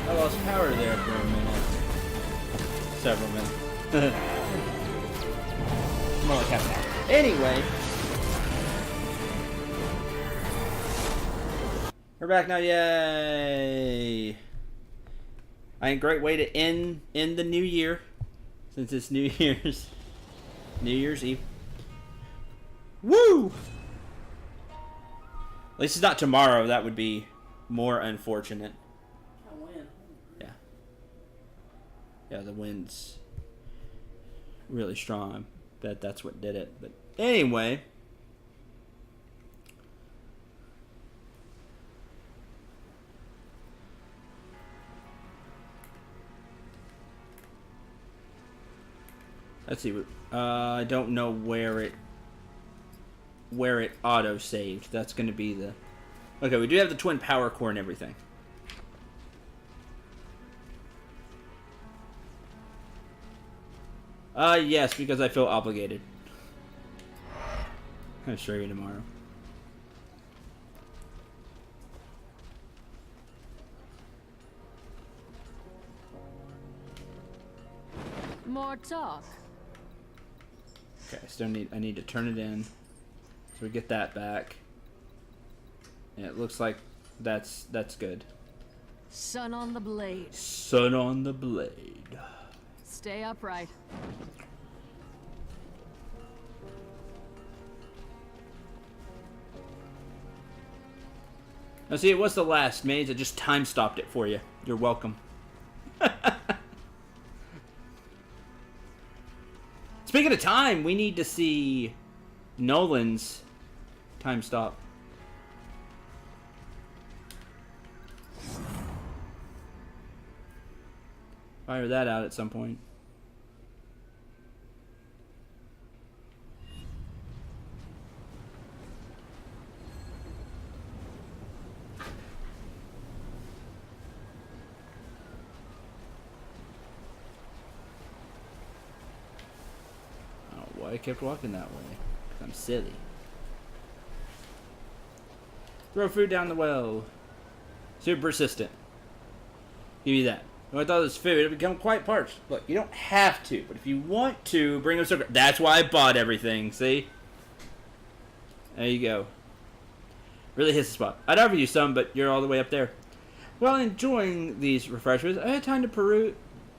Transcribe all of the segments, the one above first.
I lost power there for a minute. Several minutes. More like half an hour. Anyway. We're back now, yay! A great way to end the new year, since it's New Year's Eve. Woo! At least it's not tomorrow. That would be more unfortunate. Yeah. Yeah, the wind's really strong. That's what did it. But anyway. Let's see. I don't know where it auto saved. That's going to be the. Okay, we do have the twin power core and everything. Yes, because I feel obligated. I'll show you tomorrow. More talk. Okay, I need to turn it in. So we get that back. Yeah, it looks like that's good. Sun on the blade. Sun on the blade. Stay upright. Now see, it was the last maze. I just time stopped it for you. You're welcome. Speaking of time, we need to see Nolan's time stop. Fire that out at some point. I kept walking that way. 'Cause I'm silly. Throw food down the well. Super persistent. Give you that. When I thought it was food, it become quite parched. Look, you don't have to, but if you want to, bring them sugar. That's why I bought everything, see? There you go. Really hits the spot. I'd offer you some, but you're all the way up there. While enjoying these refreshments, I had time to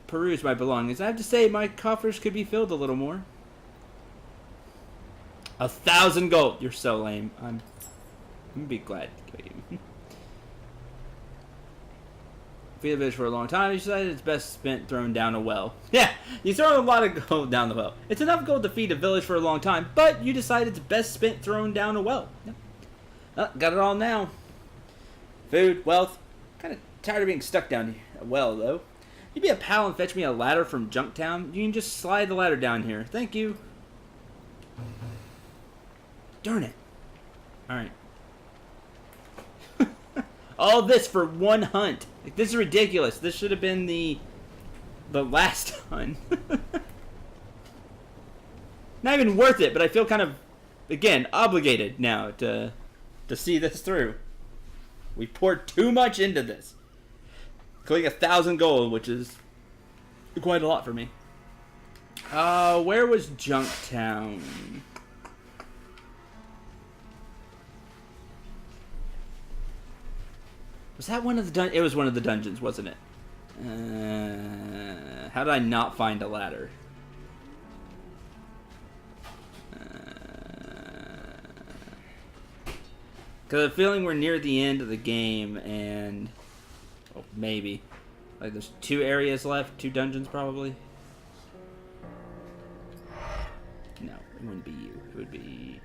peruse my belongings. I have to say, my coffers could be filled a little more. 1,000 gold. You're so lame. I'm gonna be glad to kill you. Feed the village for a long time. You decided it's best spent thrown down a well. Yeah, you throw a lot of gold down the well. It's enough gold to feed a village for a long time, but you decide it's best spent thrown down a well. Yeah. Got it all now. Food, wealth. Kind of tired of being stuck down a well, though. You'd be a pal and fetch me a ladder from Junktown. You can just slide the ladder down here. Thank you. Darn it. Alright. All this for one hunt. Like, this is ridiculous. This should have been the last hunt. Not even worth it, but I feel kind of, again, obligated now to see this through. We poured too much into this. Including 1,000 gold, which is quite a lot for me. Where was Junktown? Was that one of the it was one of the dungeons, wasn't it? How did I not find a ladder? Because I have a feeling we're near the end of the game, and oh, maybe like there's 2 areas left, 2 dungeons probably. No, it wouldn't be you. It would be.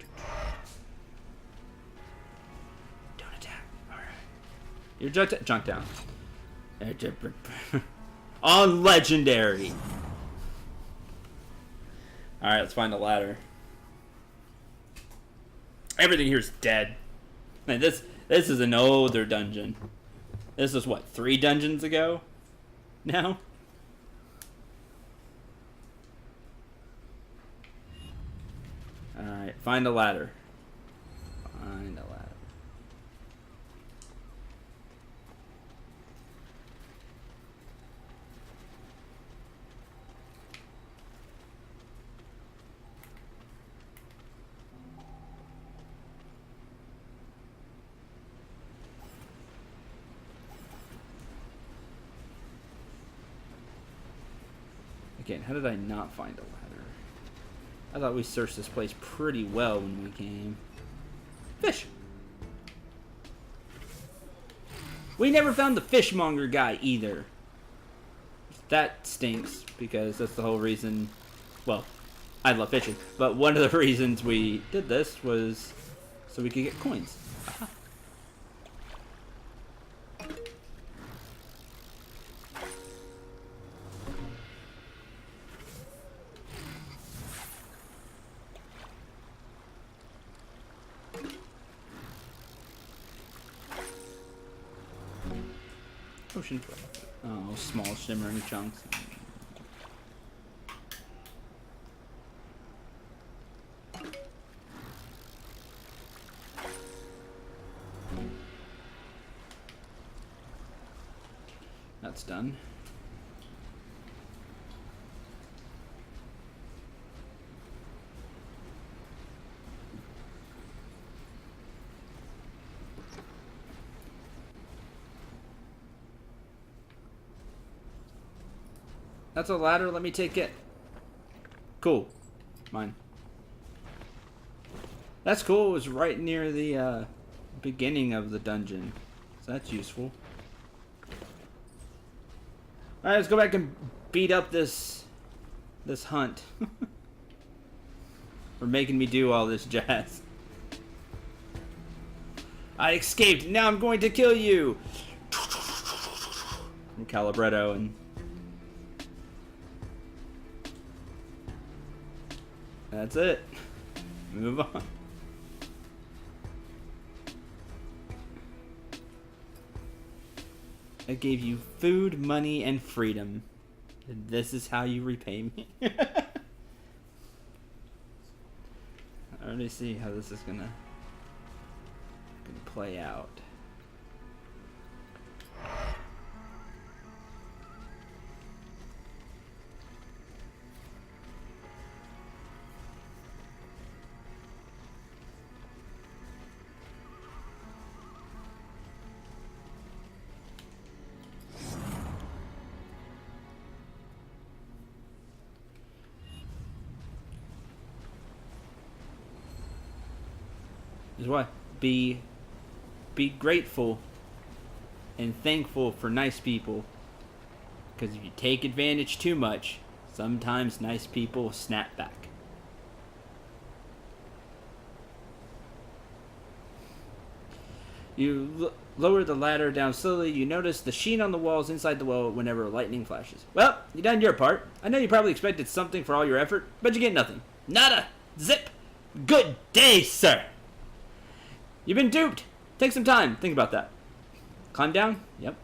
You're Junktown. On legendary. Alright, let's find a ladder. Everything here is dead. Man, this is an older dungeon. This is what, 3 dungeons ago? Now? Alright, find a ladder. Find a ladder. Again, how did I not find a ladder? I thought we searched this place pretty well when we came. Fish! We never found the fishmonger guy either. That stinks, because that's the whole reason... Well, I love fishing, but one of the reasons we did this was so we could get coins. Aha. Ocean floor. Oh, small shimmering chunks. That's done. That's a ladder, let me take it. Cool. Mine. That's cool, it was right near the beginning of the dungeon. So that's useful. Alright, let's go back and beat up this hunt. For making me do all this jazz. I escaped, now I'm going to kill you! And Calibretto and... That's it. Move on. I gave you food, money, and freedom. And this is how you repay me. I already see how this is gonna play out. Is what? Be grateful and thankful for nice people. Because if you take advantage too much, sometimes nice people snap back. You lower the ladder down slowly. You notice the sheen on the walls inside the well whenever lightning flashes. Well, you done your part. I know you probably expected something for all your effort, but you get nothing. Nada. Zip. Good day, sir. You've been duped. Take some time. Think about that. Climb down? Yep.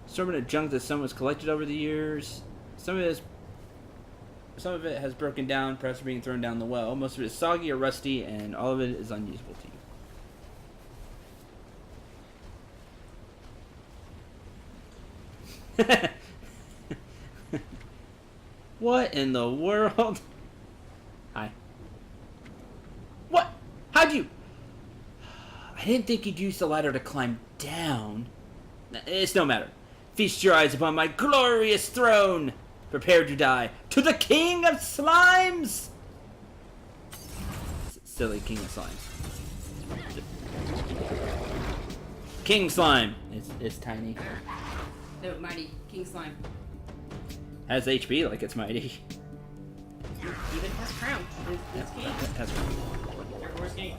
Assortment of junk that someone's collected over the years. Some of it has broken down, perhaps being thrown down the well. Most of it is soggy or rusty, and all of it is unusable to you. What in the world? Hi. What? How'd you... I didn't think you'd use the ladder to climb down. It's no matter. Feast your eyes upon my glorious throne. Prepare to die. To the king of slimes! Silly king of slimes. King slime. It's tiny. No, mighty king slime. Has HP like it's mighty. Even has crown. It's king. Has crown. Therefore it's king.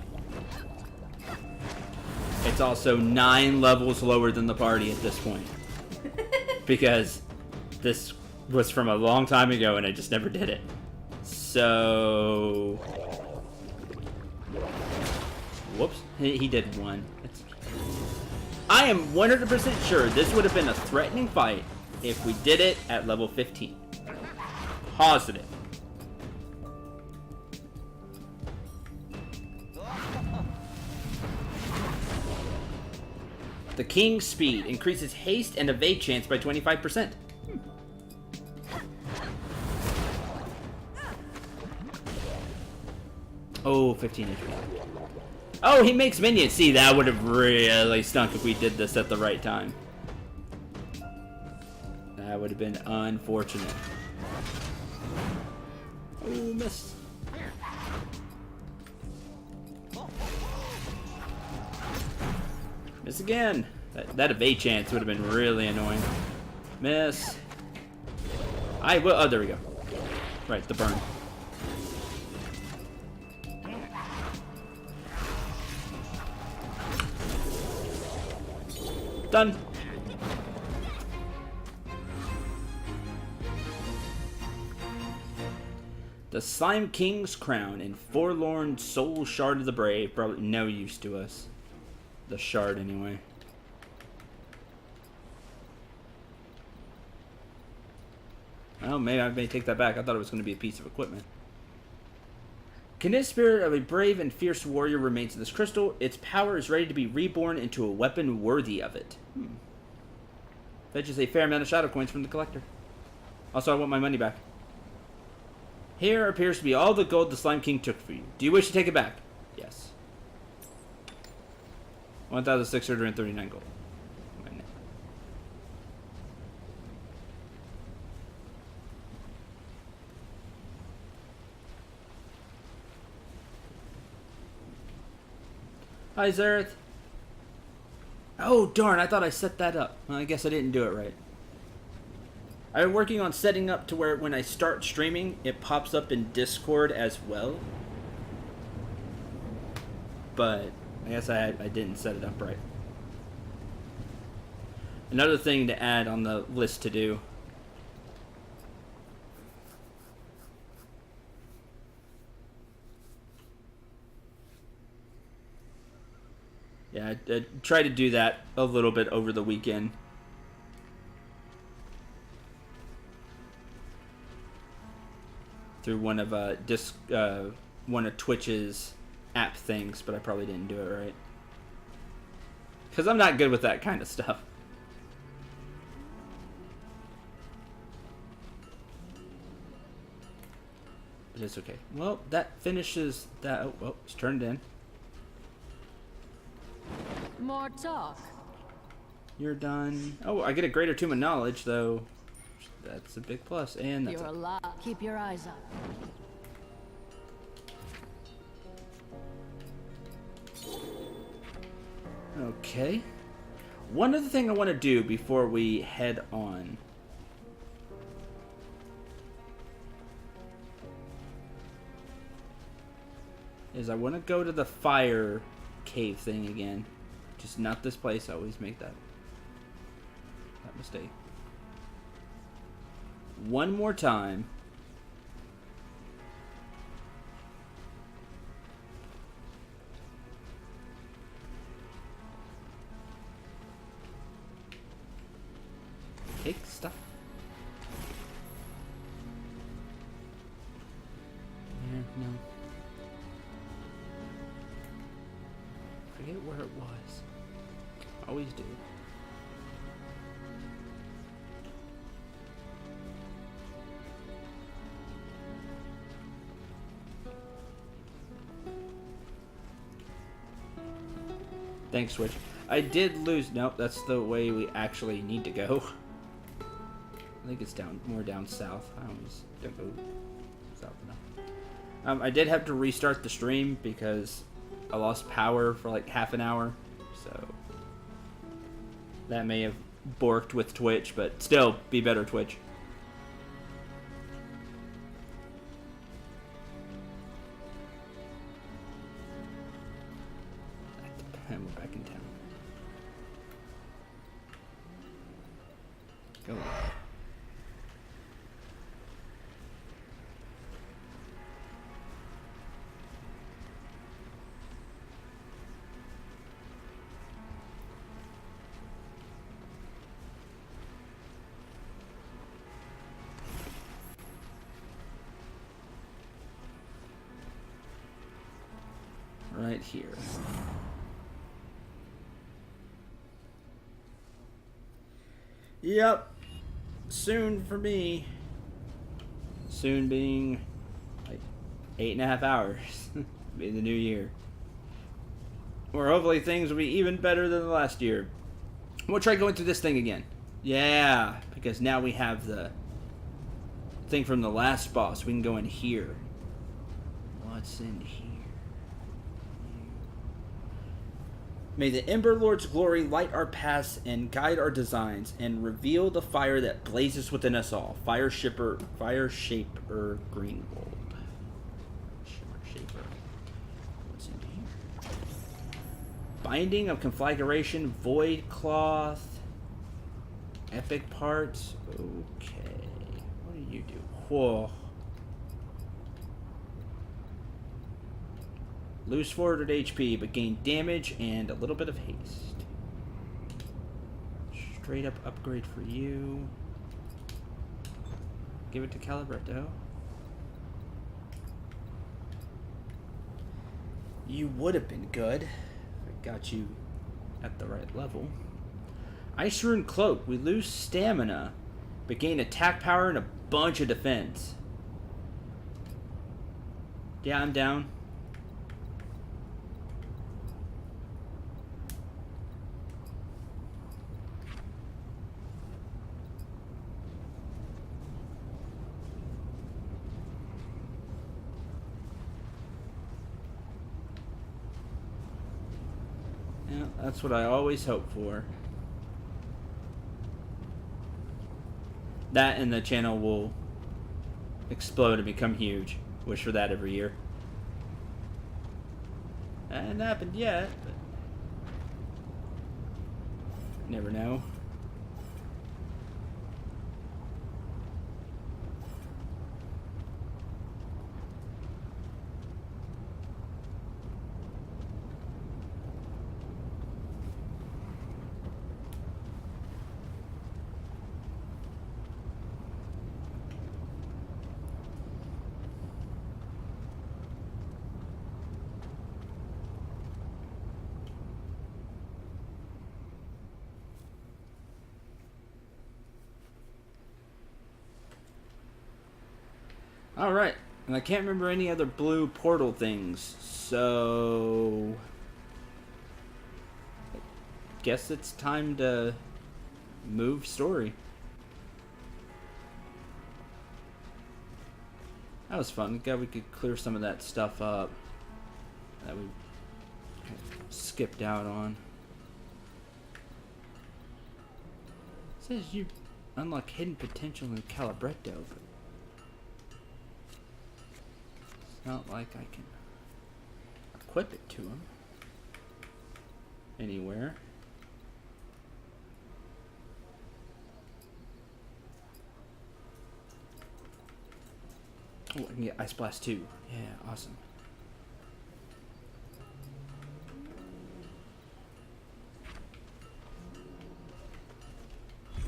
It's also 9 levels lower than the party at this point. Because this was from a long time ago and I just never did it. So... Whoops. He did 1. I am 100% sure this would have been a threatening fight if we did it at level 15. Positive. The King's Speed increases haste and evade chance by 25%. Oh, 15 HP. Oh, he makes minions. See, that would have really stunk if we did this at the right time. That would have been unfortunate. Oh, miss. Miss again. That evade chance would have been really annoying. Miss. I will. Oh, there we go. Right, the burn. Done. The Slime King's Crown and Forlorn Soul Shard of the Brave. Probably no use to us. The shard, anyway. Oh, maybe I may take that back. I thought it was going to be a piece of equipment. Kinetic spirit of a brave and fierce warrior remains in this crystal. Its power is ready to be reborn into a weapon worthy of it. Fetches a fair amount of shadow coins from the collector. Also, I want my money back. Here appears to be all the gold the Slime King took for you. Do you wish to take it back? Yes. 1,639 gold. Hi, Zareth. Oh, darn, I thought I set that up. Well, I guess I didn't do it right. I'm working on setting up to where when I start streaming, it pops up in Discord as well. But I guess I didn't set it up right. Another thing to add on the list to do. Yeah, I try to do that a little bit over the weekend. Through one of Twitch's app things, but I probably didn't do it right. Because I'm not good with that kind of stuff. But it's okay. Well, that finishes that. Oh, well, it's turned in. More talk. You're done. Oh, I get a greater tomb of knowledge, though. That's a big plus. And that's You're alive. Keep your eyes up. Okay. One other thing I want to do before we head on. Is I want to go to the fire cave thing again. Just not this place. I always make that mistake. One more time. Take stuff. Yeah, no. Forget where it was. Always do. Thanks, Switch. I did lose. Nope, that's the way we actually need to go. I think it's more down south. I always don't go south enough. I did have to restart the stream because I lost power for like half an hour, so that may have borked with Twitch, but still, be better, Twitch. And we're back in town. Go. Right here. Yep. Soon for me. Soon being like 8.5 hours. Be the new year. Or hopefully things will be even better than the last year. We'll try going through this thing again. Yeah, because now we have the thing from the last boss. We can go in here. What's in here? May the Ember Lord's glory light our paths and guide our designs, and reveal the fire that blazes within us all. Fire Shaper Greenwold. Shaper. What's in here? Binding of Conflagration, Void Cloth, Epic Parts. Okay. What do you do? Whoa. Lose 400 HP, but gain damage and a little bit of haste. Straight up upgrade for you. Give it to Calibretto. You would have been good if I got you at the right level. Ice Rune Cloak. We lose stamina, but gain attack power and a bunch of defense. Yeah, I'm down. Yeah, that's what I always hope for. That and the channel will explode and become huge. Wish for that every year. That hasn't happened yet, but never know. Alright, and I can't remember any other blue portal things, so I guess it's time to move story. That was fun. Glad we could clear some of that stuff up that we skipped out on. It says you unlock hidden potential in Calibretto, but not like I can equip it to him anywhere. Oh, I can get Ice Blast too. Yeah, awesome.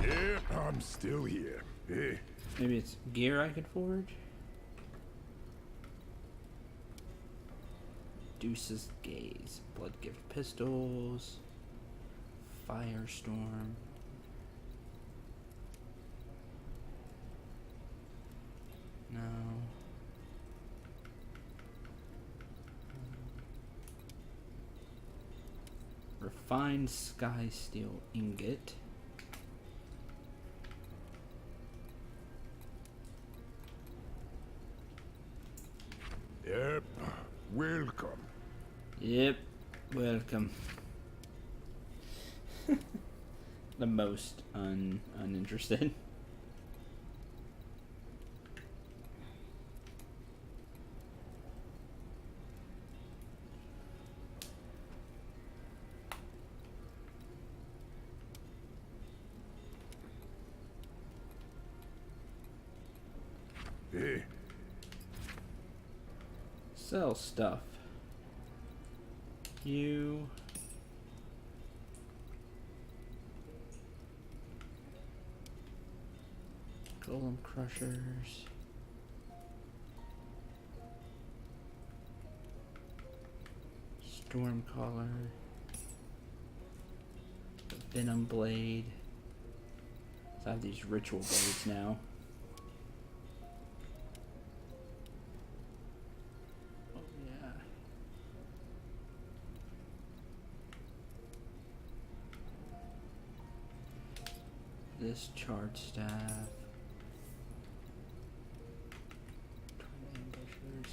Yeah, I'm still here. Eh. Maybe it's gear I could forge? Deuce's Gaze, Blood Gift Pistols, Firestorm. No. Refined Sky Steel Ingot. Yep, welcome. Yep, welcome. The most uninterested. Eh. Sell stuff. You. Golem Crushers. Stormcaller. Venom Blade. So I have these ritual blades now. Oh yeah. this charge staff.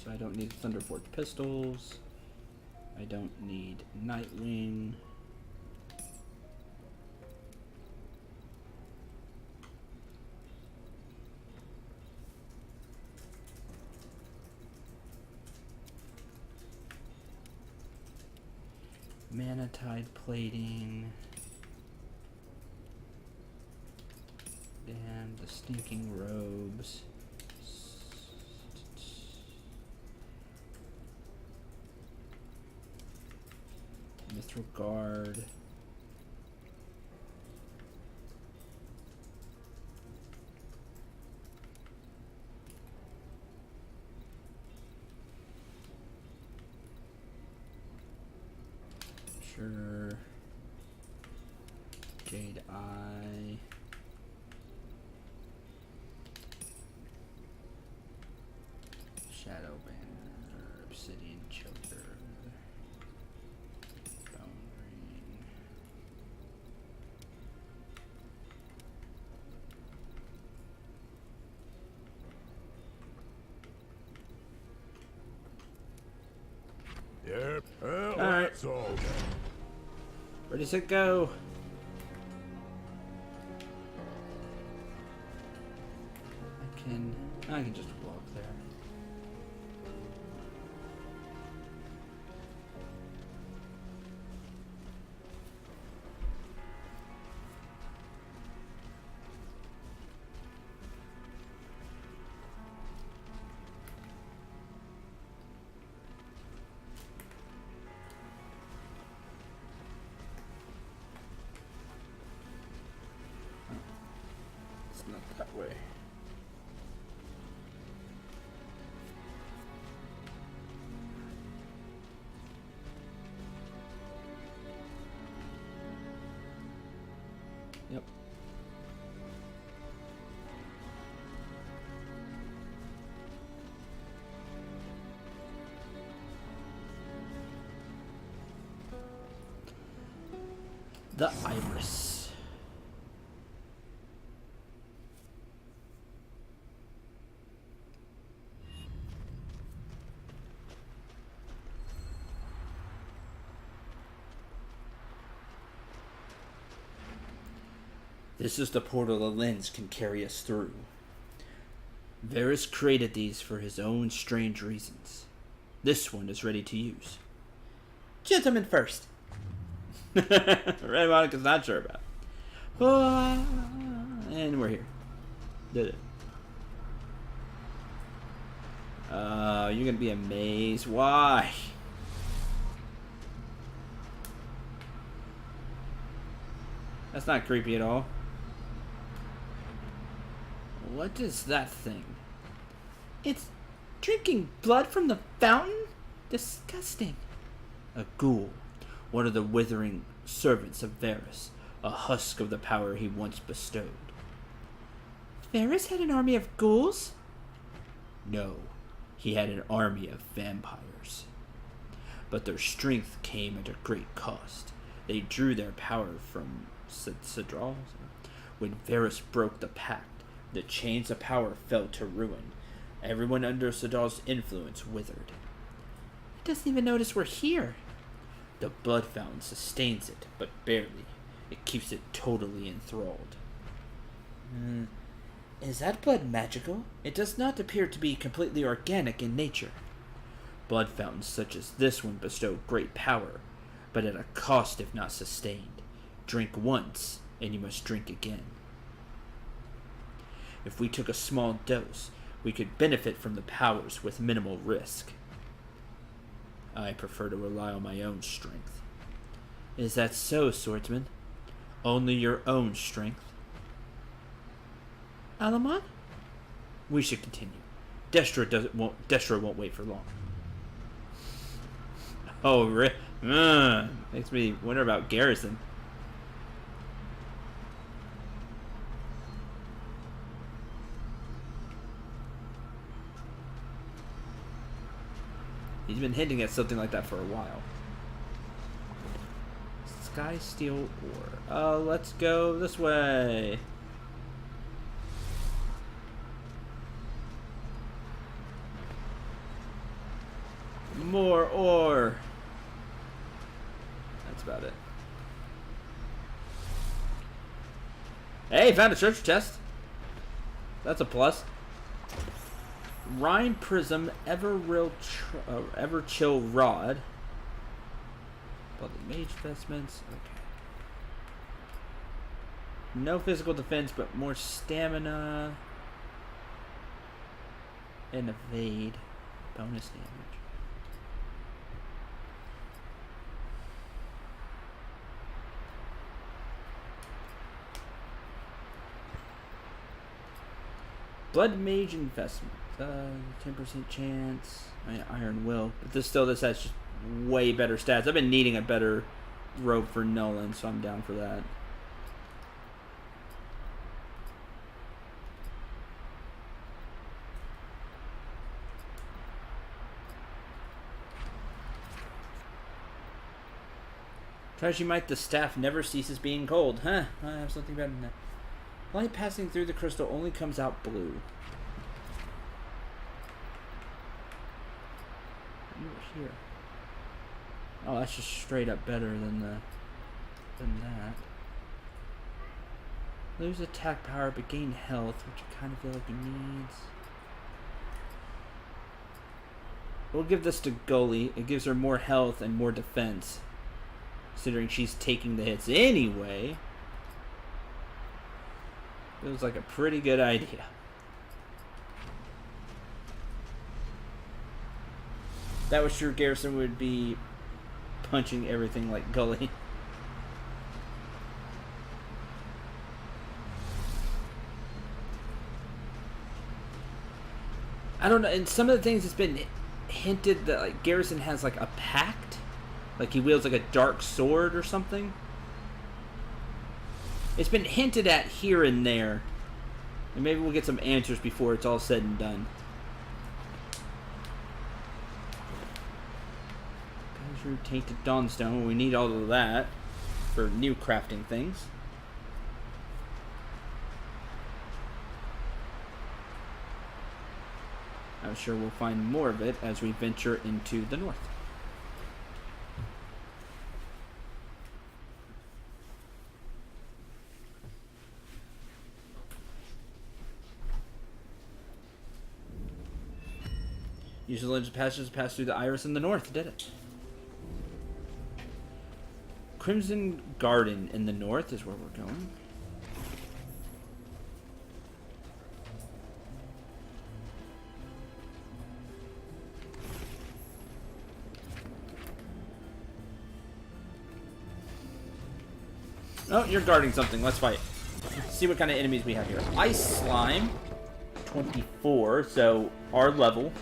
So I don't need Thunderforge pistols. I don't need Nightwing. Manatide plating. And the stinking robes. Mithril guard. Sure. Jade Eye. Shadow Banner. Obsidian Choker. Bone Ring. Yep. Well, right. that's all. Ready, set, go. I can just walk there. It's not that way. Yep. The Iris. This is the portal the lens can carry us through. Varus created these for his own strange reasons. This one is ready to use. Gentlemen first. Red Monica's not sure about. And we're here. Did it. You're gonna be amazed. Why? That's not creepy at all. What is that thing? It's drinking blood from the fountain? Disgusting. A ghoul, one of the withering servants of Varus, a husk of the power he once bestowed. Varus had an army of ghouls? No, he had an army of vampires. But their strength came at a great cost. They drew their power from Cendril. When Varus broke the pact, the chains of power fell to ruin. Everyone under Cendril's influence withered. It doesn't even notice we're here. The blood fountain sustains it, but barely. It keeps it totally enthralled. Is that blood magical? It does not appear to be completely organic in nature. Blood fountains such as this one bestow great power, but at a cost if not sustained. Drink once, and you must drink again. If we took a small dose, we could benefit from the powers with minimal risk. I prefer to rely on my own strength. Is that so, swordsman? Only your own strength? Alamon? We should continue. Destra won't wait for long. Oh, makes me wonder about Garrison. He's been hinting at something like that for a while. Sky Steel Ore. Let's go this way. more ore. That's about it. Hey, found a treasure chest. That's a plus. Rhine Prism, Ever Chill Rod. Well, the mage vestments. Okay. No physical defense, but more stamina. And evade. Bonus damage. Blood Mage Investment. 10% chance. Iron Will. But this has just way better stats. I've been needing a better robe for Nolan, so I'm down for that. Tragedy the staff never ceases being cold. Huh, I have something better than that. Light passing through the crystal only comes out blue. Here. Oh, that's just straight up better than that. Lose attack power but gain health, which I kind of feel like he needs. We'll give this to Gully. It gives her more health and more defense, considering she's taking the hits anyway. Feels like a pretty good idea. That was sure Garrison would be punching everything like Gully. I don't know. In some of the things, it's been hinted that like Garrison has like a pact, like he wields like a dark sword or something. It's been hinted at here and there, and maybe we'll get some answers before it's all said and done. Tainted Dawnstone. We need all of that for new crafting things. I'm sure we'll find more of it as we venture into the north. Use the Legend Passage to pass through the Iris in the north. Did it. Crimson Garden in the north is where we're going. Oh, you're guarding something. Let's fight. Let's see what kind of enemies we have here. Ice Slime. 24, so our level.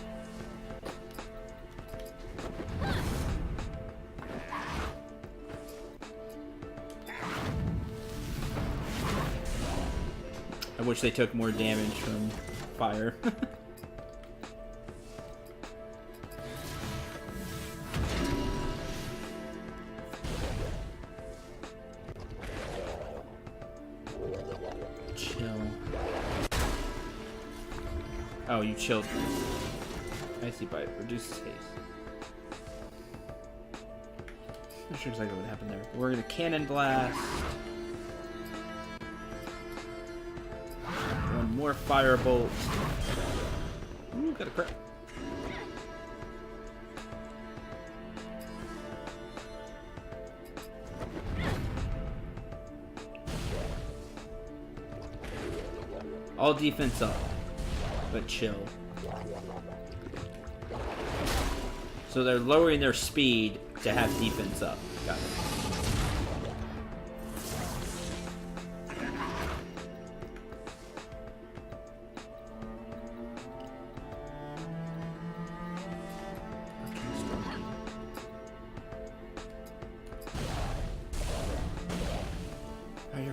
I wish they took more damage from fire. Chill. Oh, you chilled. Icy Bite. Reduces haste. Not sure exactly what happened there. We're gonna Cannon Blast. More Firebolt. Ooh, got a crit. All defense up, but chill. So they're lowering their speed to have defense up. Got it.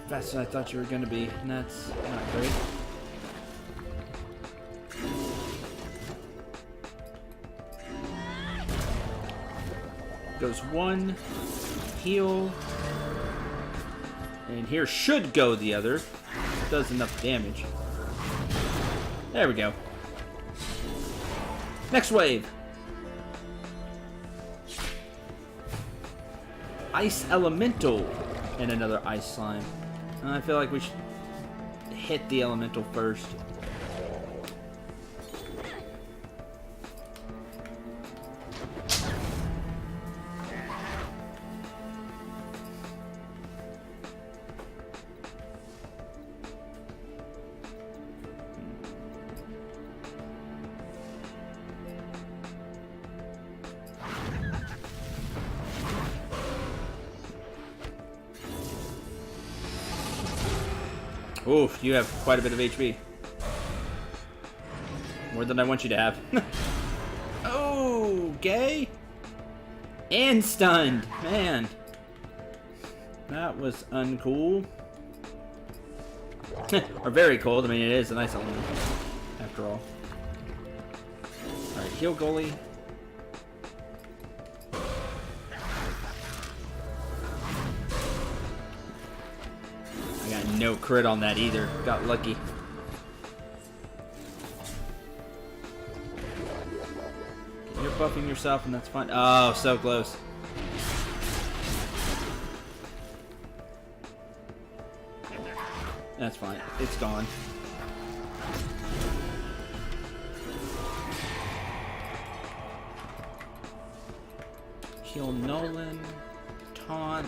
Faster than I thought you were going to be, and that's not great. Goes one, heal, and here should go the other. Does enough damage. There we go. Next wave. Ice Elemental and another Ice Slime. And I feel like we should hit the Elemental first. Oof, you have quite a bit of HP. More than I want you to have. Oh, gay. And stunned. Man. That was uncool. Or very cold. I mean, it is a nice element, after all. Alright, heal goalie. No crit on that either. Got lucky. You're buffing yourself and that's fine. Oh, so close. That's fine. It's gone. Heal Nolan. Taunt.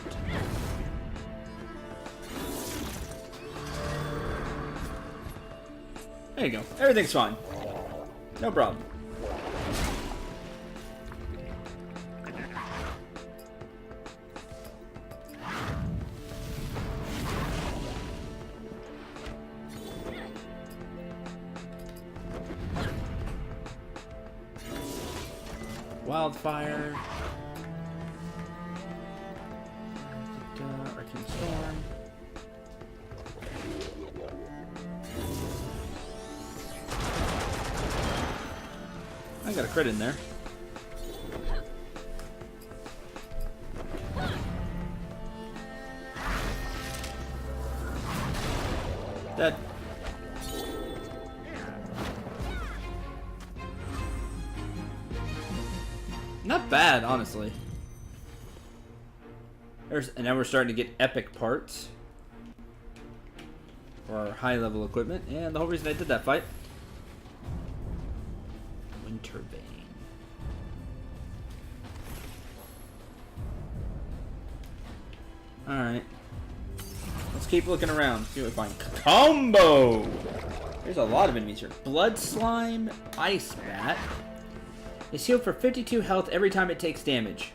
There you go. Everything's fine. No problem. Wildfire. Arcane Storm. I got a crit in there. Dead. Not bad, honestly. And now we're starting to get epic parts for our high-level equipment, and the whole reason I did that fight. Winterbane. Alright. Let's keep looking around. See what we find. Combo! There's a lot of enemies here. Blood Slime, Ice Bat. It's healed for 52 health every time it takes damage.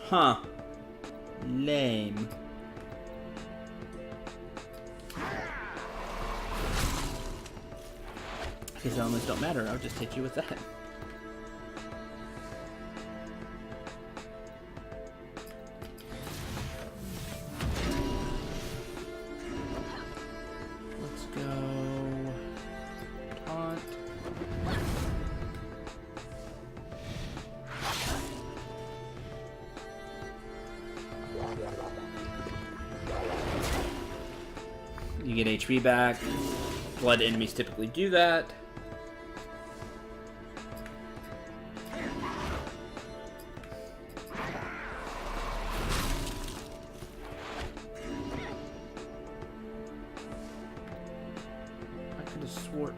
Huh. Lame. His elements don't matter, I'll just hit you with that. Let's go. Taunt. You get HP back. Blood enemies typically do that. Sword.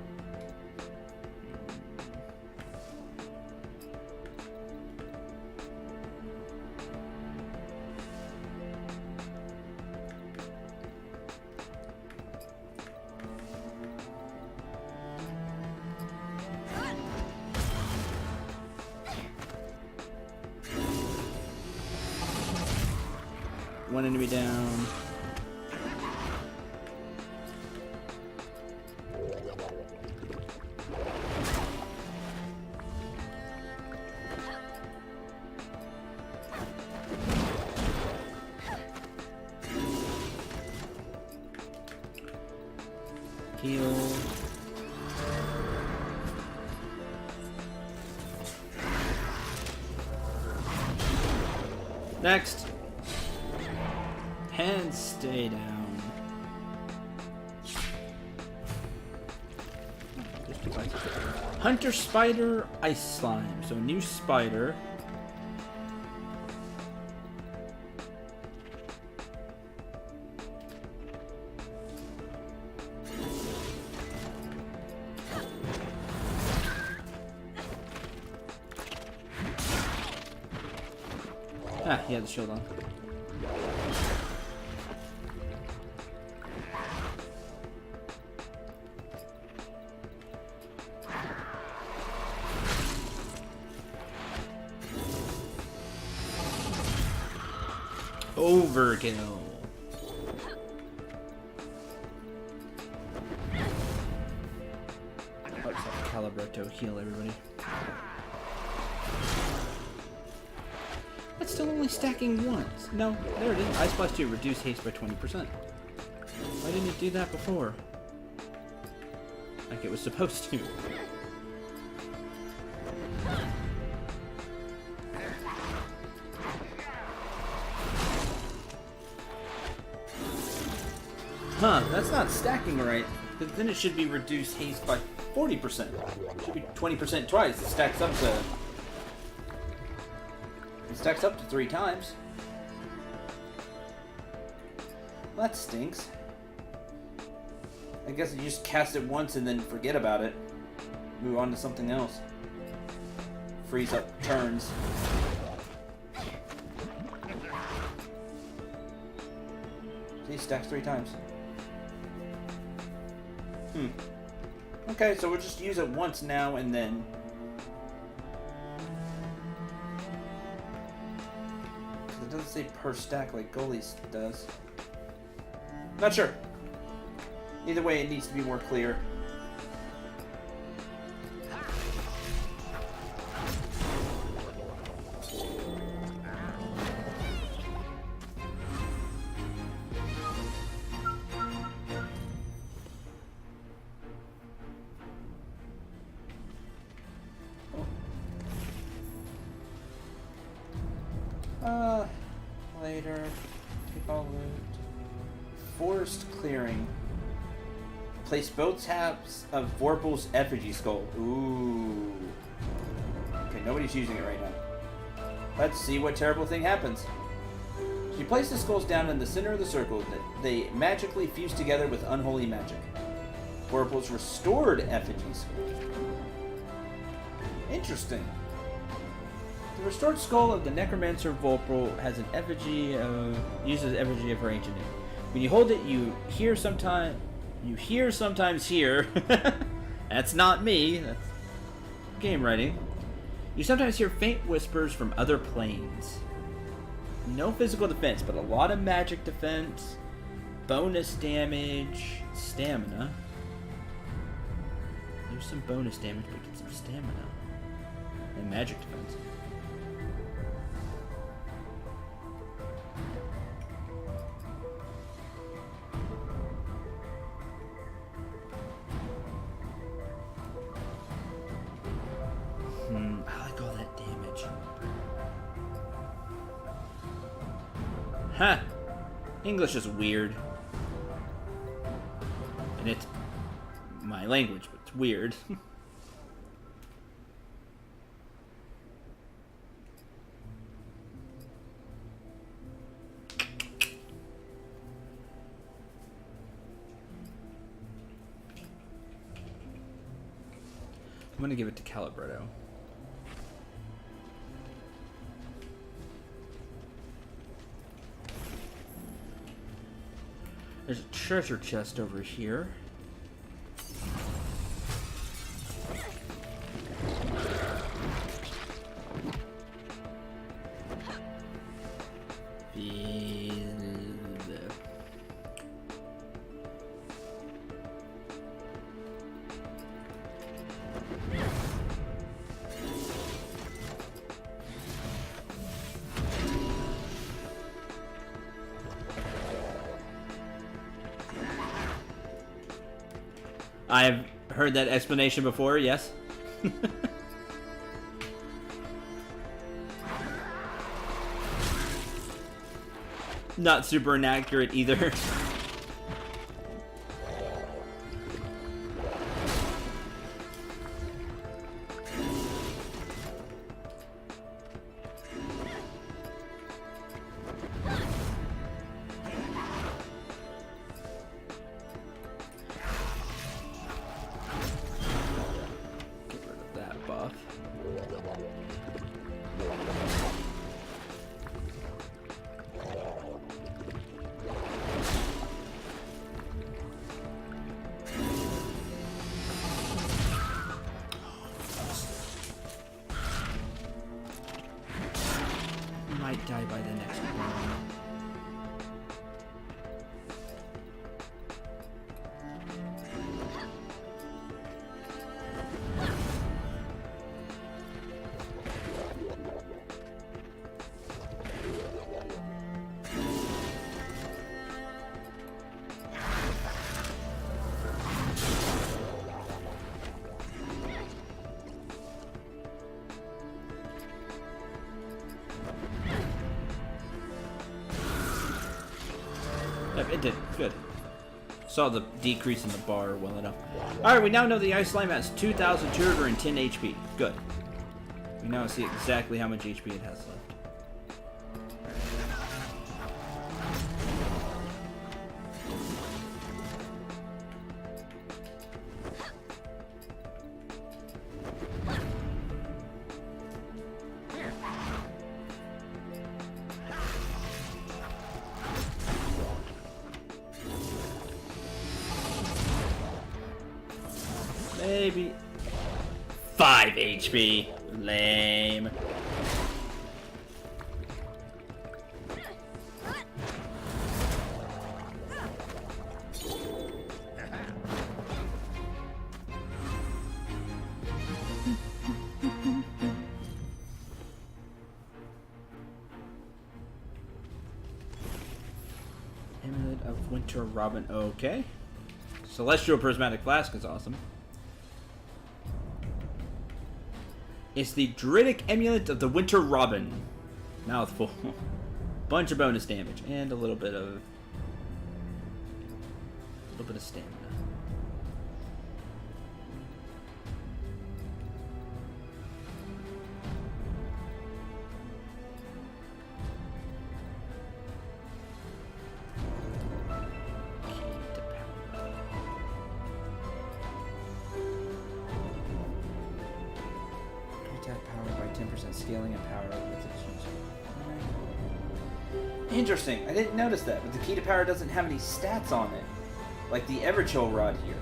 One enemy down. Heal. Next. And stay down. Hunter Spider Ice Slime. So a new spider. Ah, he had the shield on. Overkill. Oh, Calibre to heal everybody. That's still only stacking once. No, there it is. Ice Blast 2, reduce haste by 20%. Why didn't it do that before? Like it was supposed to. Huh, that's not stacking right. Because then it should be reduced haste by 40%. It should be 20% twice. It stacks up to... It stacks up to 3 times. Well, that stinks. I guess you just cast it once and then forget about it. Move on to something else. Freeze up turns. See, stacks 3 times. Okay, so we'll just use it once now and then. It doesn't say per stack like Goalies does. Not sure. Either way, it needs to be more clear. Later. Take all loot. Forest clearing. Place both halves of Vorpal's effigy skull. Ooh. Okay, nobody's using it right now. Let's see what terrible thing happens. You place the skulls down in the center of the circle. They magically fuse together with unholy magic. Vorpal's restored effigy skull. Interesting. The restored skull of the necromancer Vorpal has an effigy uses effigy of her ancient name. When you hold it, you hear sometimes hear. That's not me. That's game writing. You sometimes hear faint whispers from other planes. No physical defense, but a lot of magic defense, bonus damage, stamina. There's some bonus damage, but get some stamina and magic defense. I like all that damage. Huh. English is weird. And it's my language, but it's weird. I'm gonna give it to Calibretto. There's a treasure chest over here. I've heard that explanation before, yes. Not super inaccurate either. might die by the next one. Yep, it did. Good. Saw the decrease in the bar well enough. Alright, we now know the ice slime has 2,210 HP. Good. We now see exactly how much HP it has left. Maybe 5 HP. Lame. Amulet of Winter Robin. Okay. Celestial Prismatic Flask is awesome. It's the Druidic Amulet of the Winter Robin. Mouthful. Bunch of bonus damage and a little bit of stamina. Scaling and power with its user. Interesting. I didn't notice that, but the key to power doesn't have any stats on it, like the Everchill Rod here.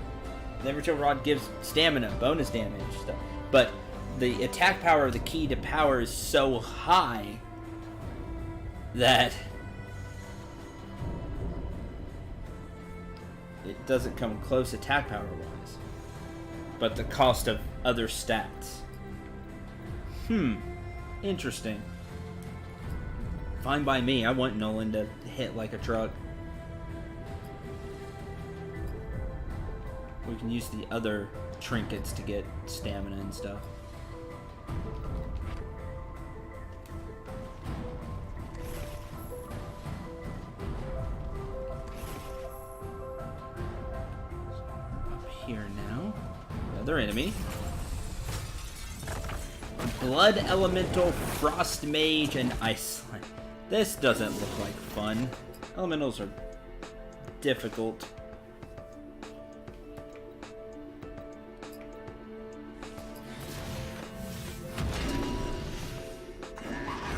The Everchill Rod gives stamina, bonus damage stuff, but the attack power of the key to power is so high that it doesn't come close attack power wise, but the cost of other stats. Interesting. Fine by me. I want Nolan to hit like a truck. We can use the other trinkets to get stamina and stuff. Up here now. Another enemy. Blood Elemental, Frost Mage, and Ice Slime. This doesn't look like fun. Elementals are difficult.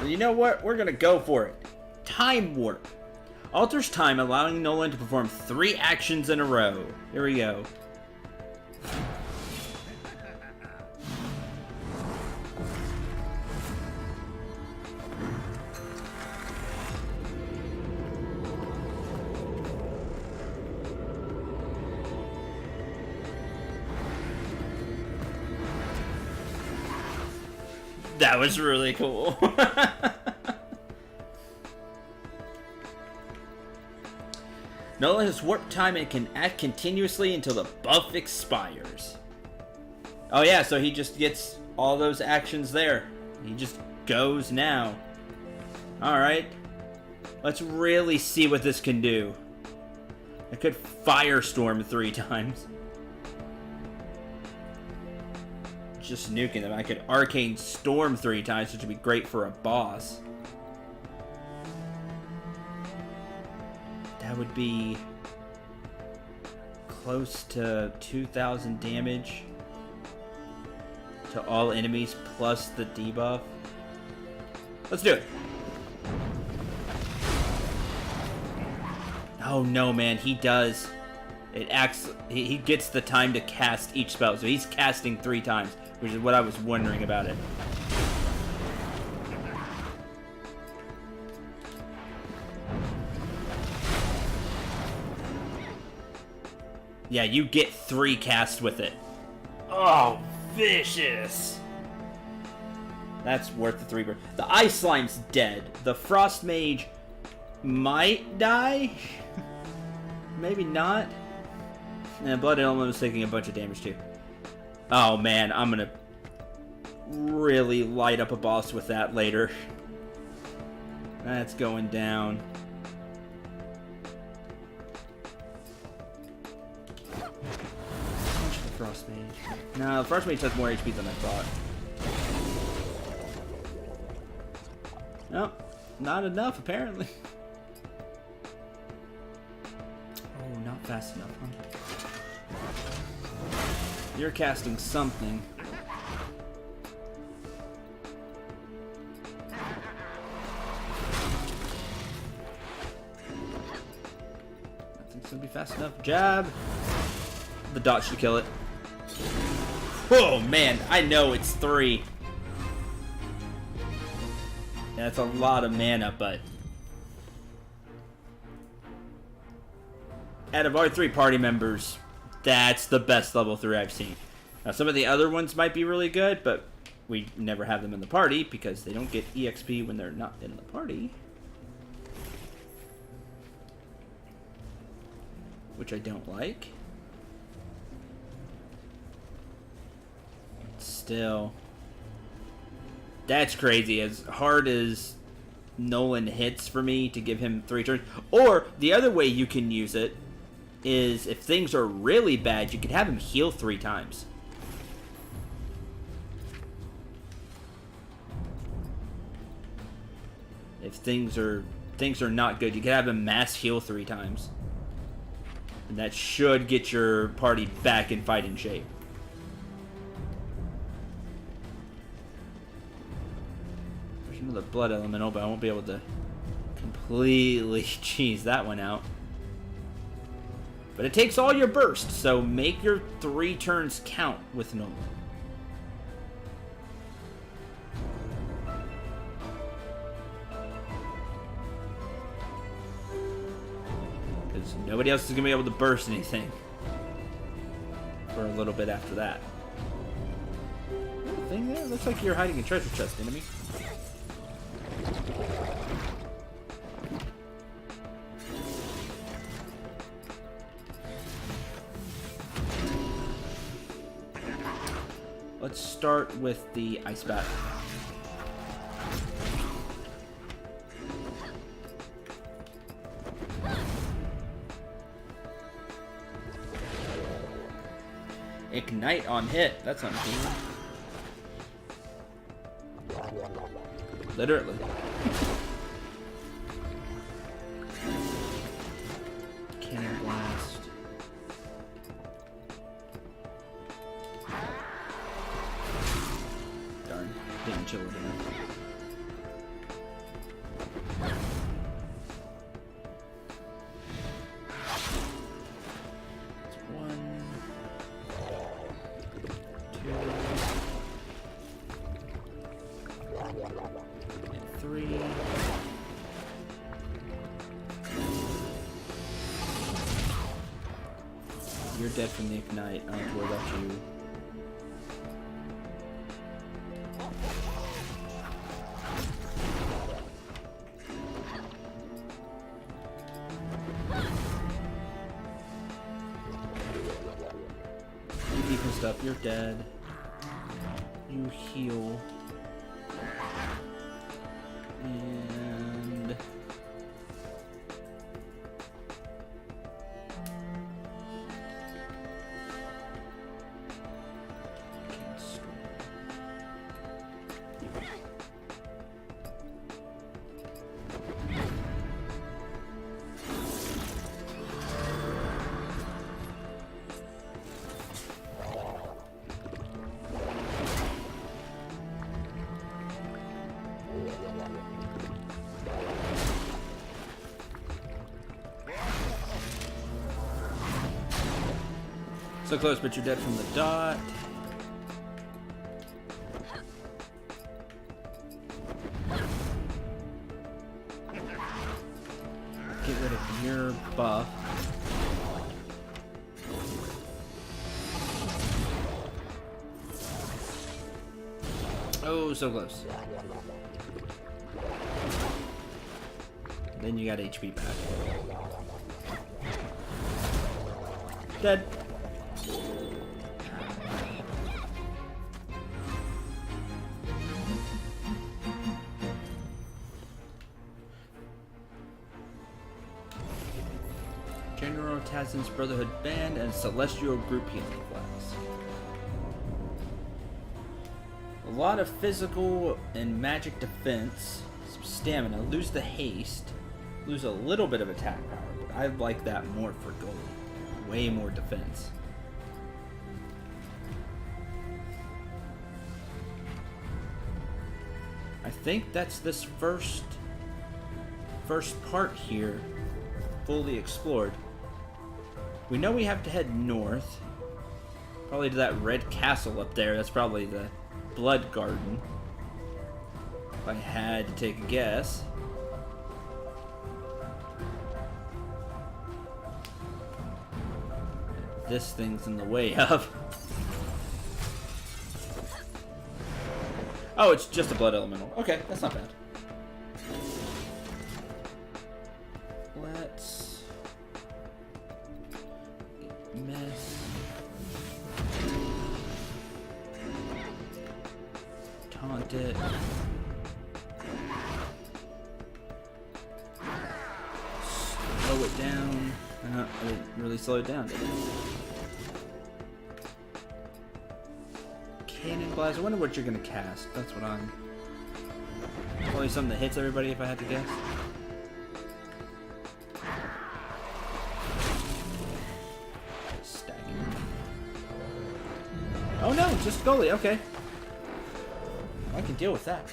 Well, you know what? We're gonna go for it. Time Warp. Alters time, allowing Nolan to perform 3 actions in a row. Here we go. That was really cool. Nolan has warp time and can act continuously until the buff expires. Oh yeah, so he just gets all those actions there. He just goes now. Alright. Let's really see what this can do. I could Firestorm 3 times. Just nuking them. I could Arcane Storm 3 times, which would be great for a boss. That would be close to 2,000 damage to all enemies plus the debuff. Let's do it. Oh no, man, he does. It acts. He gets the time to cast each spell, so he's casting 3 times. Which is what I was wondering about it. Yeah, you get 3 casts with it. Oh, vicious. That's worth the 3 burn. The Ice Slime's dead. The Frost Mage might die. Maybe not. And Blood Element was taking a bunch of damage too. Oh man, I'm gonna really light up a boss with that later. That's going down. Frost Mage. No, the Frost Mage has more HP than I thought. Nope, not enough apparently. Oh, not fast enough, huh? You're casting something. Nothing's gonna be fast enough. Jab! The dot should kill it. Oh man, I know it's 3. That's a lot of mana, but out of our 3 party members, that's the best level 3 I've seen. Now, some of the other ones might be really good, but we never have them in the party because they don't get EXP when they're not in the party. Which I don't like. Still, that's crazy. As hard as Nolan hits for me to give him 3 turns. Or the other way you can use it is if things are really bad, you can have him heal 3 times. If things are not good, you can have him mass heal 3 times. And that should get your party back in fighting shape. The Blood Elemental, but I won't be able to completely cheese that one out. But it takes all your burst, so make your 3 turns count with Nolan. Because nobody else is going to be able to burst anything for a little bit after that. Little thing there? Looks like you're hiding a treasure chest, enemy. Let's start with the ice bat. Ignite on hit. That's uncool. Literally. Cannon blast. Darn, didn't chill it enough. It's 1, 2, and 3. You're dead from the ignite. I don't have to worry about you. You defense up. You're dead. You heal. And so close, but you're dead from the dot. Get rid of your buff. Oh, so close. Then you got HP back. Dead. General Tassin's Brotherhood Band and Celestial Group Healing Flags. A lot of physical and magic defense, some stamina, lose the haste, lose a little bit of attack power, but I like that more for goalie. Way more defense. I think that's this first part here fully explored. We know we have to head north, probably to that red castle up there. That's probably the Blood Garden, if I had to take a guess. This thing's in the way of. Oh, it's just a blood elemental. Okay, that's not bad. Let's mess. Taunt it. Slow it down. I didn't really slow it down, did I? Cannon blast. I wonder what you're gonna cast. That's what I'm. Probably something that hits everybody if I had to guess. Stacking. Oh no, just goalie. Okay. I can deal with that.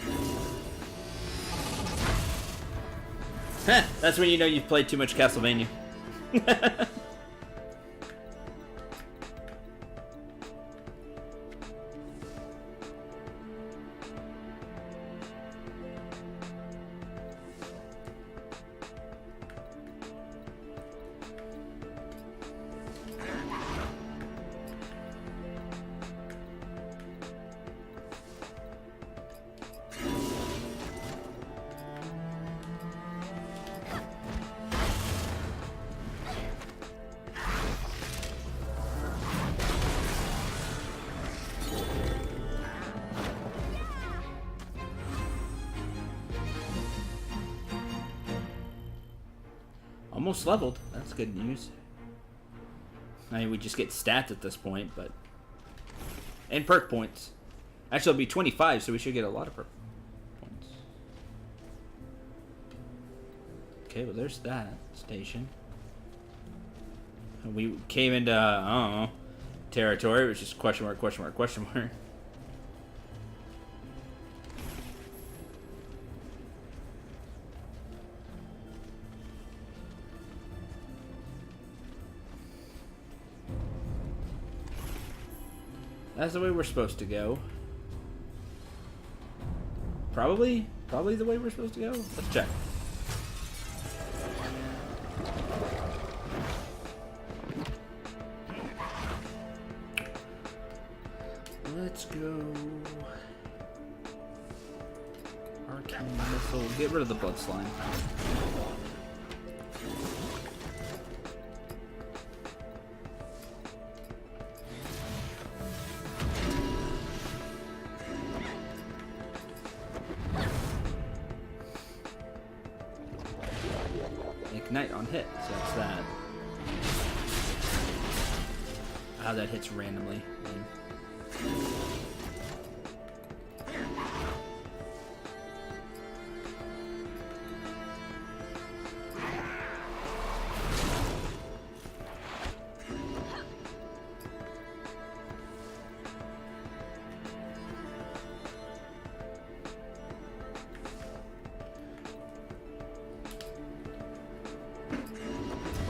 Heh, that's when you know you've played too much Castlevania. Almost leveled. That's good news. I mean, we just get stats at this point, but... And perk points. Actually, it'll be 25, so we should get a lot of perk points. Okay, well, there's that station. We came into, I don't know, territory, which is question mark, question mark, question mark. That's the way we're supposed to go. Probably the way we're supposed to go. Let's check. Let's go. Arcane missile. Get rid of the blood slime. Ignite on hit, so that's that. Oh, that hits randomly.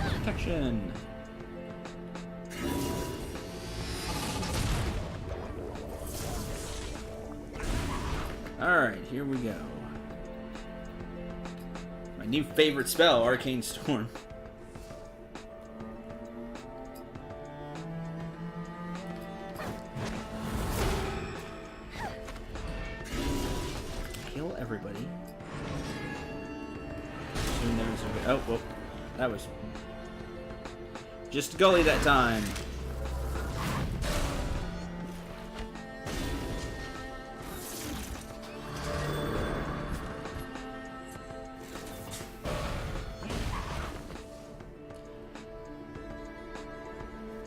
Protection. Alright, here we go. My new favorite spell, Arcane Storm. Who knows? Oh, well, that was just gully that time.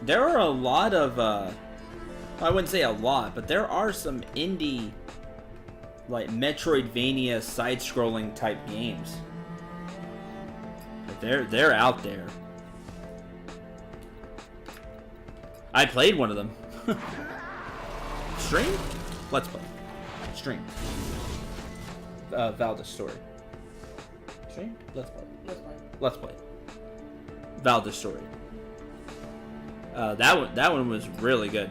There are a lot of, I wouldn't say a lot, but there are some indie, like, Metroidvania side-scrolling type games. But they're out there. I played one of them. Stream? Let's play. Stream. Valda's story. Stream? Let's play. Let's play. Valda's story. That one was really good.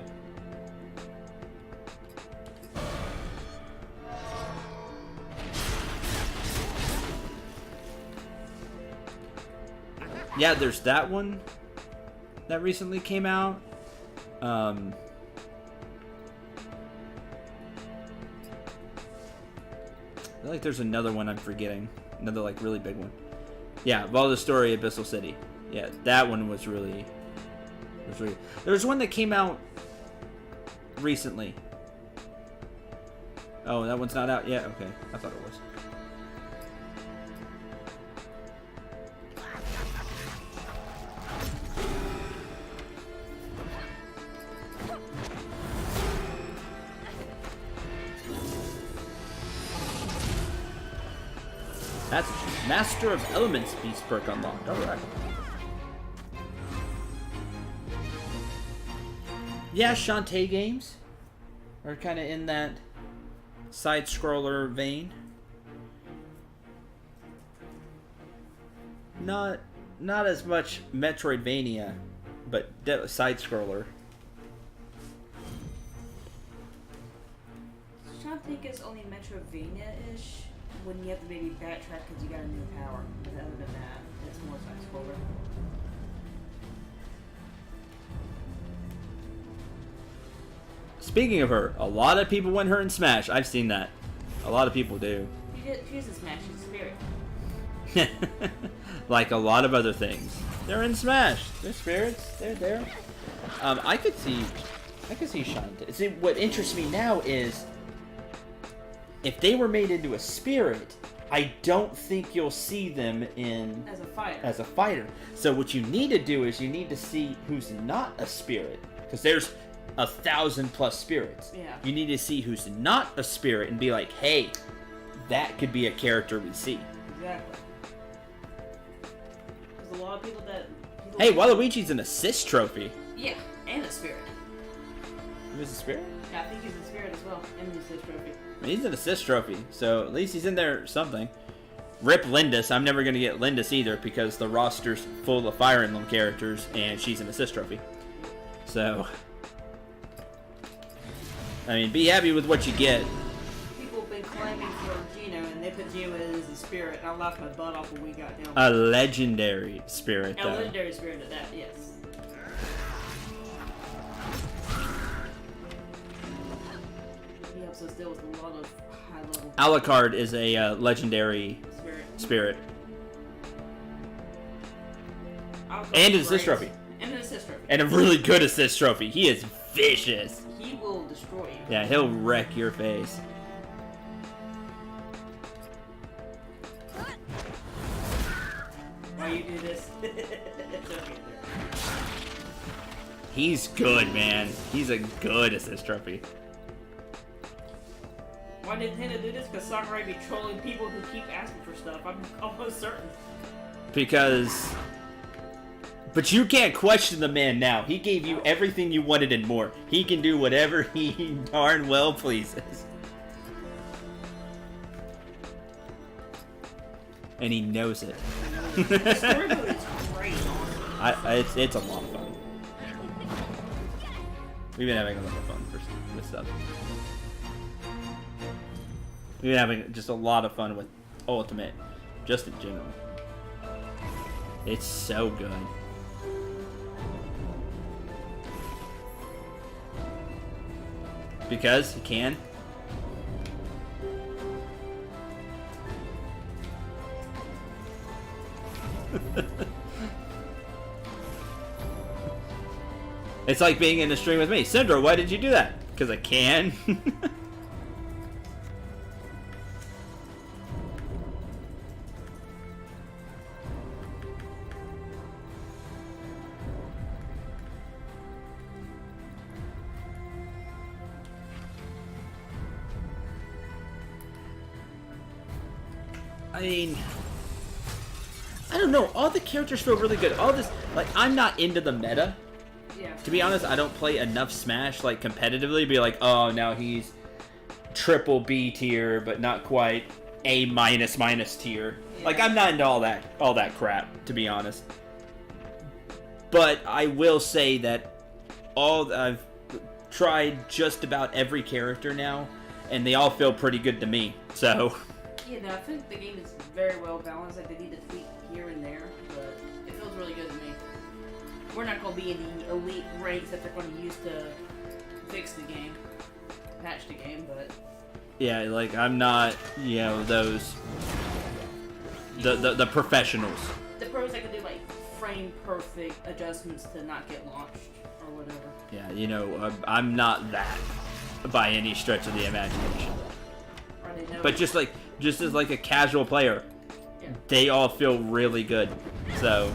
Yeah, there's that one that recently came out. I feel like there's another one I'm forgetting. Another like really big one. Yeah, Valda's Story, Abyssal City. Yeah, that one was really. There's one that came out recently. Oh, that one's not out yet? Okay, I thought it was. That's Master of Elements Beast perk unlocked. Alright. Yeah, Shantae games are kind of in that side-scroller vein. Not as much Metroidvania, but side-scroller. Shantae is only Metrovania-ish when you have to maybe backtrack because you got a new power. But other than that, it's more side-scroller. Speaking of her, a lot of people want her in Smash. I've seen that. A lot of people do. She's a Smash, she's a spirit. Like a lot of other things. They're in Smash. They're spirits. They're there. I could see Shantae. See, what interests me now is if they were made into a spirit, I don't think you'll see them in as a fighter. So what you need to do is you need to see who's not a spirit, because there's 1,000+ spirits. Yeah. You need to see who's not a spirit and be like, hey, that could be a character we see. Exactly. There's a lot of people that. Hey, Waluigi's an assist trophy. Yeah, and a spirit. He was a spirit? Yeah, I think he's a spirit as well, and an assist trophy. He's an assist trophy, so at least he's in there something. Rip Lindis. I'm never going to get Lindis either because the roster's full of Fire Emblem characters and she's an assist trophy. So, I mean, be happy with what you get. People have been claiming for Gino, and they put Gino as a spirit, and I laughed my butt off when we got down. A legendary spirit, though. A legendary spirit of that, yes. He helps us deal with a lot of high level. Alucard is a legendary spirit. And an assist trophy. And an assist trophy. And a really good assist trophy. He is vicious. He will destroy you. Yeah, he'll wreck your face. Why you do this? He's good, man. He's a good assist trophy. Why did Nintendo do this? Because Sakurai be trolling people who keep asking for stuff. I'm almost certain. Because... But you can't question the man now. He gave you everything you wanted and more. He can do whatever he darn well pleases. And he knows it. The story mode is great. It's a lot of fun. We've been having a lot of fun with stuff. We've been having just a lot of fun with Ultimate, just in general. It's so good. Because he can. It's like being in a stream with me. Cendril, why did you do that? Because I can. I mean, I don't know. All the characters feel really good. All this, like, I'm not into the meta. Yeah. To be honest, I don't play enough Smash, like, competitively. Be like, oh, now he's triple B tier, but not quite A minus tier. Yeah. Like, I'm not into all that crap, to be honest. But I will say that I've tried just about every character now, and they all feel pretty good to me. So. Yeah, no, I think the game is very well balanced. Like, they need to tweak here and there, but it feels really good to me. We're not going to be in the elite ranks that they're going to use to fix the game, patch the game, but... Yeah, like, I'm not, you know, those... The professionals. The pros that can do, like, frame-perfect adjustments to not get launched, or whatever. Yeah, you know, I'm not that, by any stretch of the imagination. But just as like a casual player, yeah. They all feel really good. So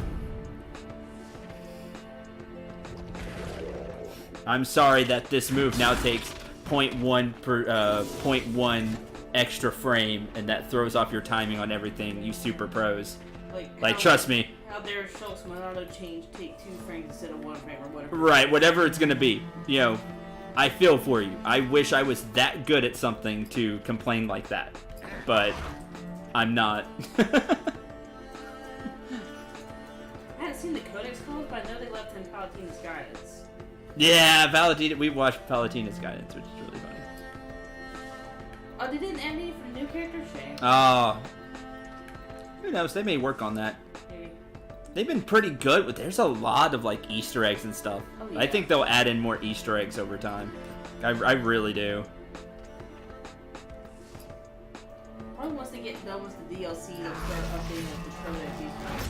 I'm sorry that this move now takes 0.1 extra frame, and that throws off your timing on everything. You super pros. Like trust me. How dare Schultz Monado change take 2 frames instead of 1 frame or whatever. Right, whatever it's gonna be. You know, I feel for you. I wish I was that good at something to complain like that. But I'm not. I haven't seen the Codex calls, but I know they left in Palatina's guidance. Yeah, Paladina. We watched Palatina's guidance, which is really funny. Oh, they didn't add any for the new character? Shame. Oh. Who knows? They may work on that. Maybe. They've been pretty good, but there's a lot of like Easter eggs and stuff. Oh, yeah. I think they'll add in more Easter eggs over time. I really do. Probably once they get done with the DLC, they'll start updating the Codex Easter eggs.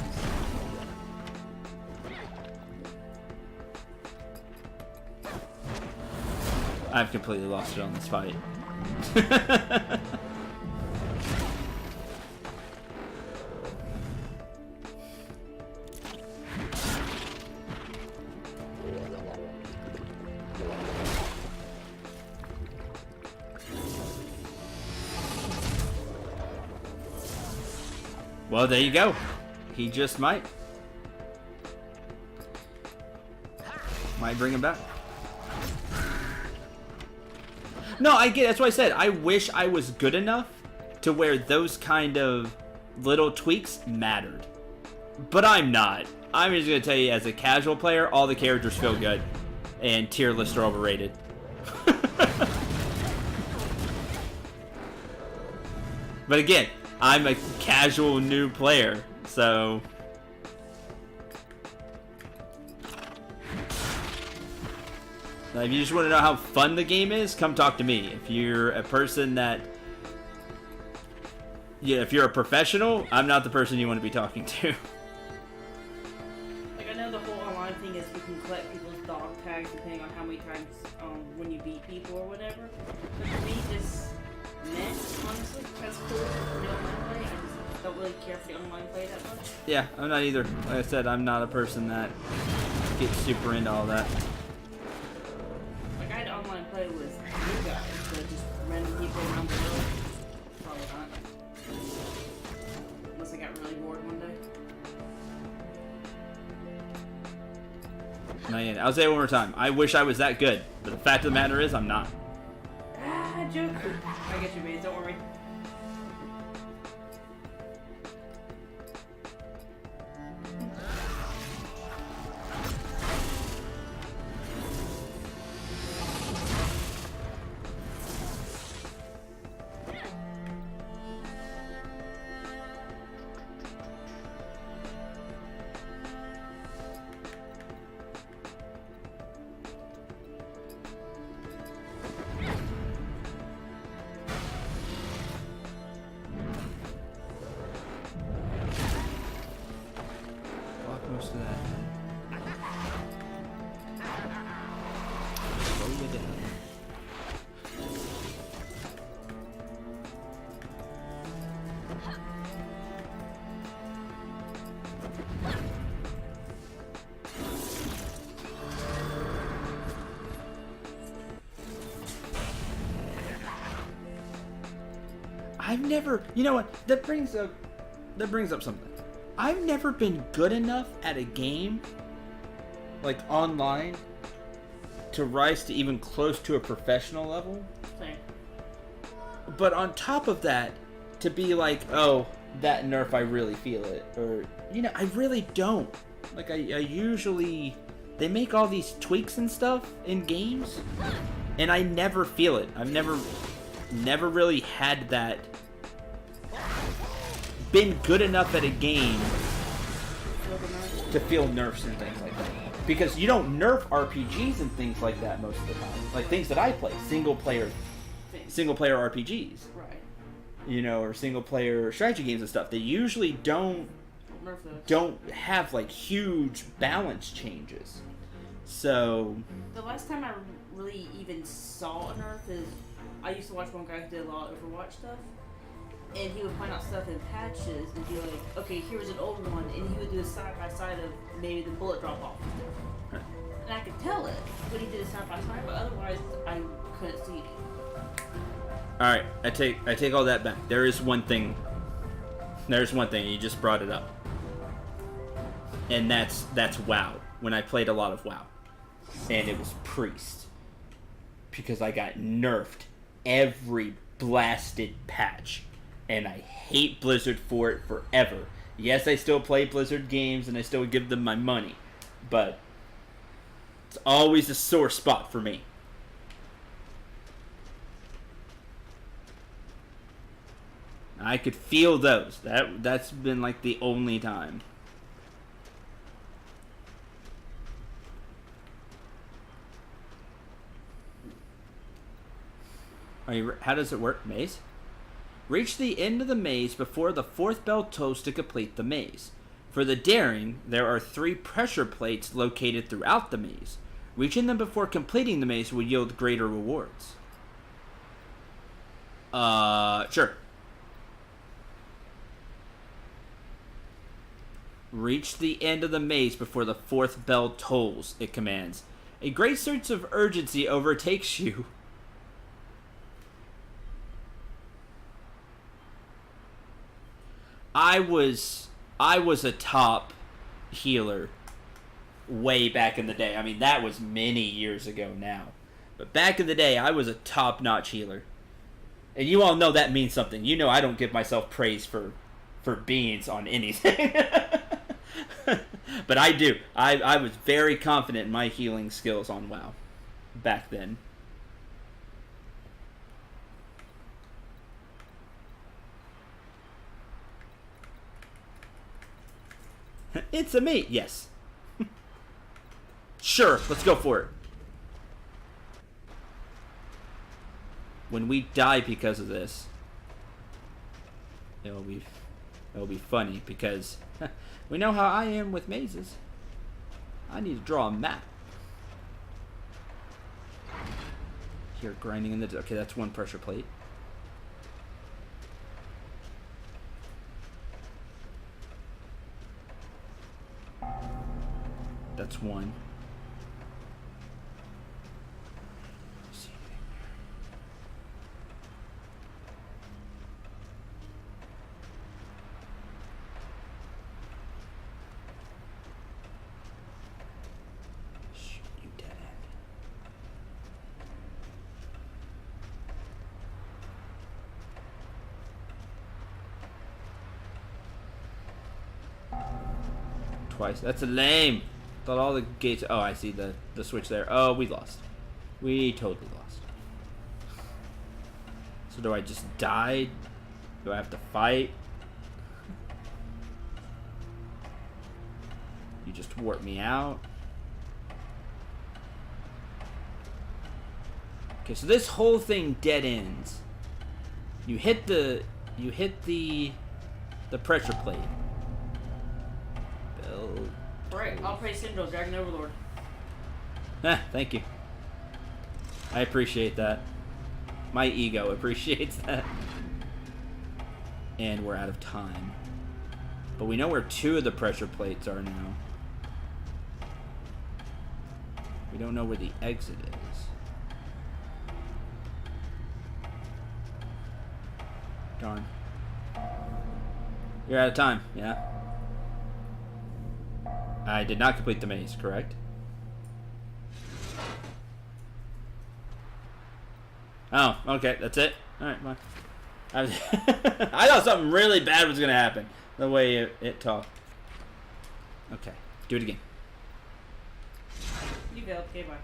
I've completely lost it on this fight. Well, there you go. He just might. Might bring him back. No, I get it. That's what I said. I wish I was good enough to where those kind of little tweaks mattered. But I'm not. I'm just going to tell you, as a casual player, all the characters feel good. And tier lists are overrated. But again, I'm a casual new player, so... Now, if you just want to know how fun the game is, come talk to me. If you're a person that... Yeah, if you're a professional, I'm not the person you want to be talking to. Like, I know the whole online thing is you can collect people's dog tags depending on how many times when you beat people or whatever. But for me, just honestly, that's cool for the online play. I just don't really care for the online play that much. Yeah, I'm not either. Like I said, I'm not a person that gets super into all that. Like, I had online play with you guys, so just random people around the world. Probably not. Unless I got really bored one day. Not yet. I'll say it one more time. I wish I was that good, but the fact of the matter is, I'm not. Ah, joke. I get you, mate. Don't worry. close to that. Slow you down. I've never, you know what? That brings up something. I've never been good enough at a game, like online, to rise to even close to a professional level. Same. But on top of that, to be like, oh, that nerf, I really feel it, or I really don't. Like I usually, they make all these tweaks and stuff in games, and I never feel it. I've never really had that, been good enough at a game to feel nerfs and things like that. Because you don't nerf RPGs and things like that most of the time. Like things that I play, single player RPGs. Right. Or single player strategy games and stuff. They usually don't have like huge balance changes. So the last time I really even saw a nerf is I used to watch one guy who did a lot of Overwatch stuff, and he would point out stuff in patches and be like, okay, here's an old one, and he would do a side by side of maybe the bullet drop off and stuff. And I could tell it when he did a side by side, but otherwise I couldn't see it. all right, I take all that back. There's one thing. You just brought it up, and that's WoW. When I played a lot of WoW, and it was Priest, because I got nerfed every blasted patch, and I hate Blizzard for it forever. Yes, I still play Blizzard games and I still give them my money, but it's always a sore spot for me. I could feel those. That's been like the only time. How does it work? Maze? Reach the end of the maze before the fourth bell tolls to complete the maze. For the daring, there are 3 pressure plates located throughout the maze. Reaching them before completing the maze will yield greater rewards. Sure. Reach the end of the maze before the fourth bell tolls, it commands. A great sense of urgency overtakes you. I was a top healer way back in the day. I mean, that was many years ago now. But back in the day, I was a top-notch healer. And you all know that means something. You know I don't give myself praise for beans on anything. But I do. I was very confident in my healing skills on WoW back then. It's a me. Yes. Sure, let's go for it. When we die because of this, it'll be funny because we know how I am with mazes. I need to draw a map. Here, grinding in the... Okay, that's 1 pressure plate. That's 1. Shoot, you dead end. Twice. That's a lame. Thought all the gates... Oh, I see the switch there. Oh, we lost. We totally lost. So do I just die? Do I have to fight? You just warp me out? Okay, so this whole thing dead ends. You hit the pressure plate. Build. Alright, I'll pray Cendril, Dragon Overlord. Ah, thank you. I appreciate that. My ego appreciates that. And we're out of time. But we know where 2 of the pressure plates are now. We don't know where the exit is. Darn. You're out of time, yeah? I did not complete the maze, correct? Oh, okay, that's it? Alright, bye. I thought something really bad was going to happen. The way it talked. Okay, do it again. You failed, okay, bye.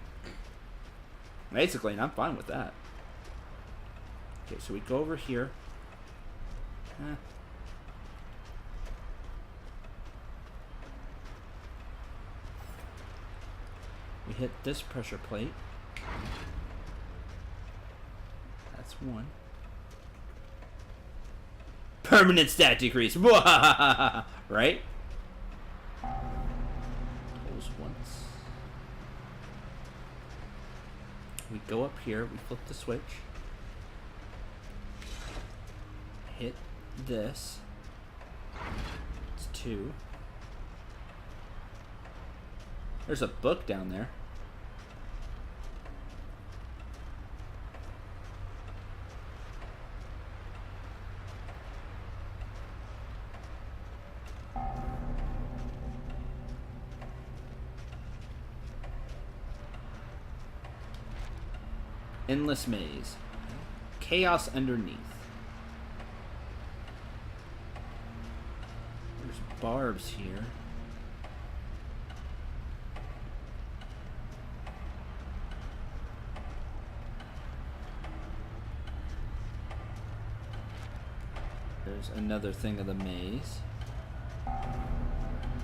Basically, and I'm fine with that. Okay, so we go over here. We hit this pressure plate. That's 1. Permanent stat decrease. Right? Close once. We go up here. We flip the switch. Hit this. It's 2. There's a book down there. Endless maze. Chaos underneath. There's barbs here. There's another thing of the maze.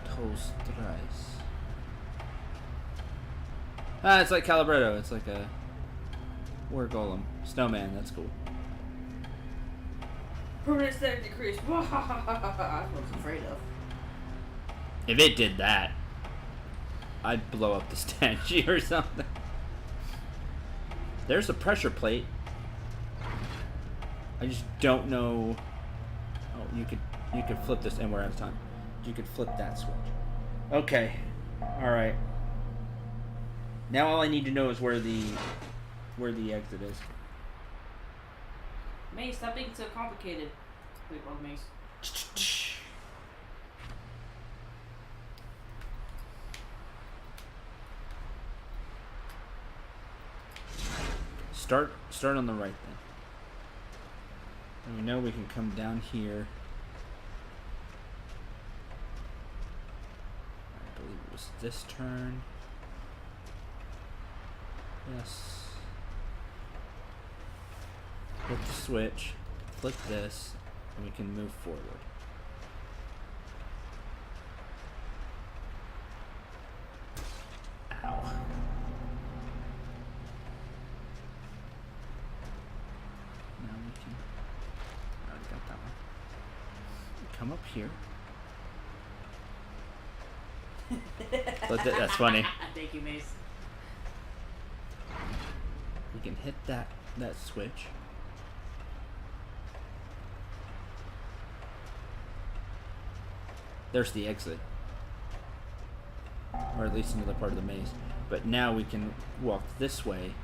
Toast rice. Ah, it's like Calibretto. It's like a war golem. Snowman, that's cool. Permanent stat decrease. That's what I was afraid of. If it did that, I'd blow up the statue or something. There's a pressure plate. I just don't know. Oh, you could flip this, and we're out of time. You could flip that switch. Okay. All right. Now all I need to know is where the exit is. Maze, stop being so complicated. Wait, wrong maze. Start on the right then. And we know we can come down here. I believe it was this turn. Yes. Hit the switch, flip this, and we can move forward. Ow. Now we can... I already got that one. Come up here. That's funny. Thank you, Mace. We can hit that switch. There's the exit. Or at least another part of the maze. But now we can walk this way.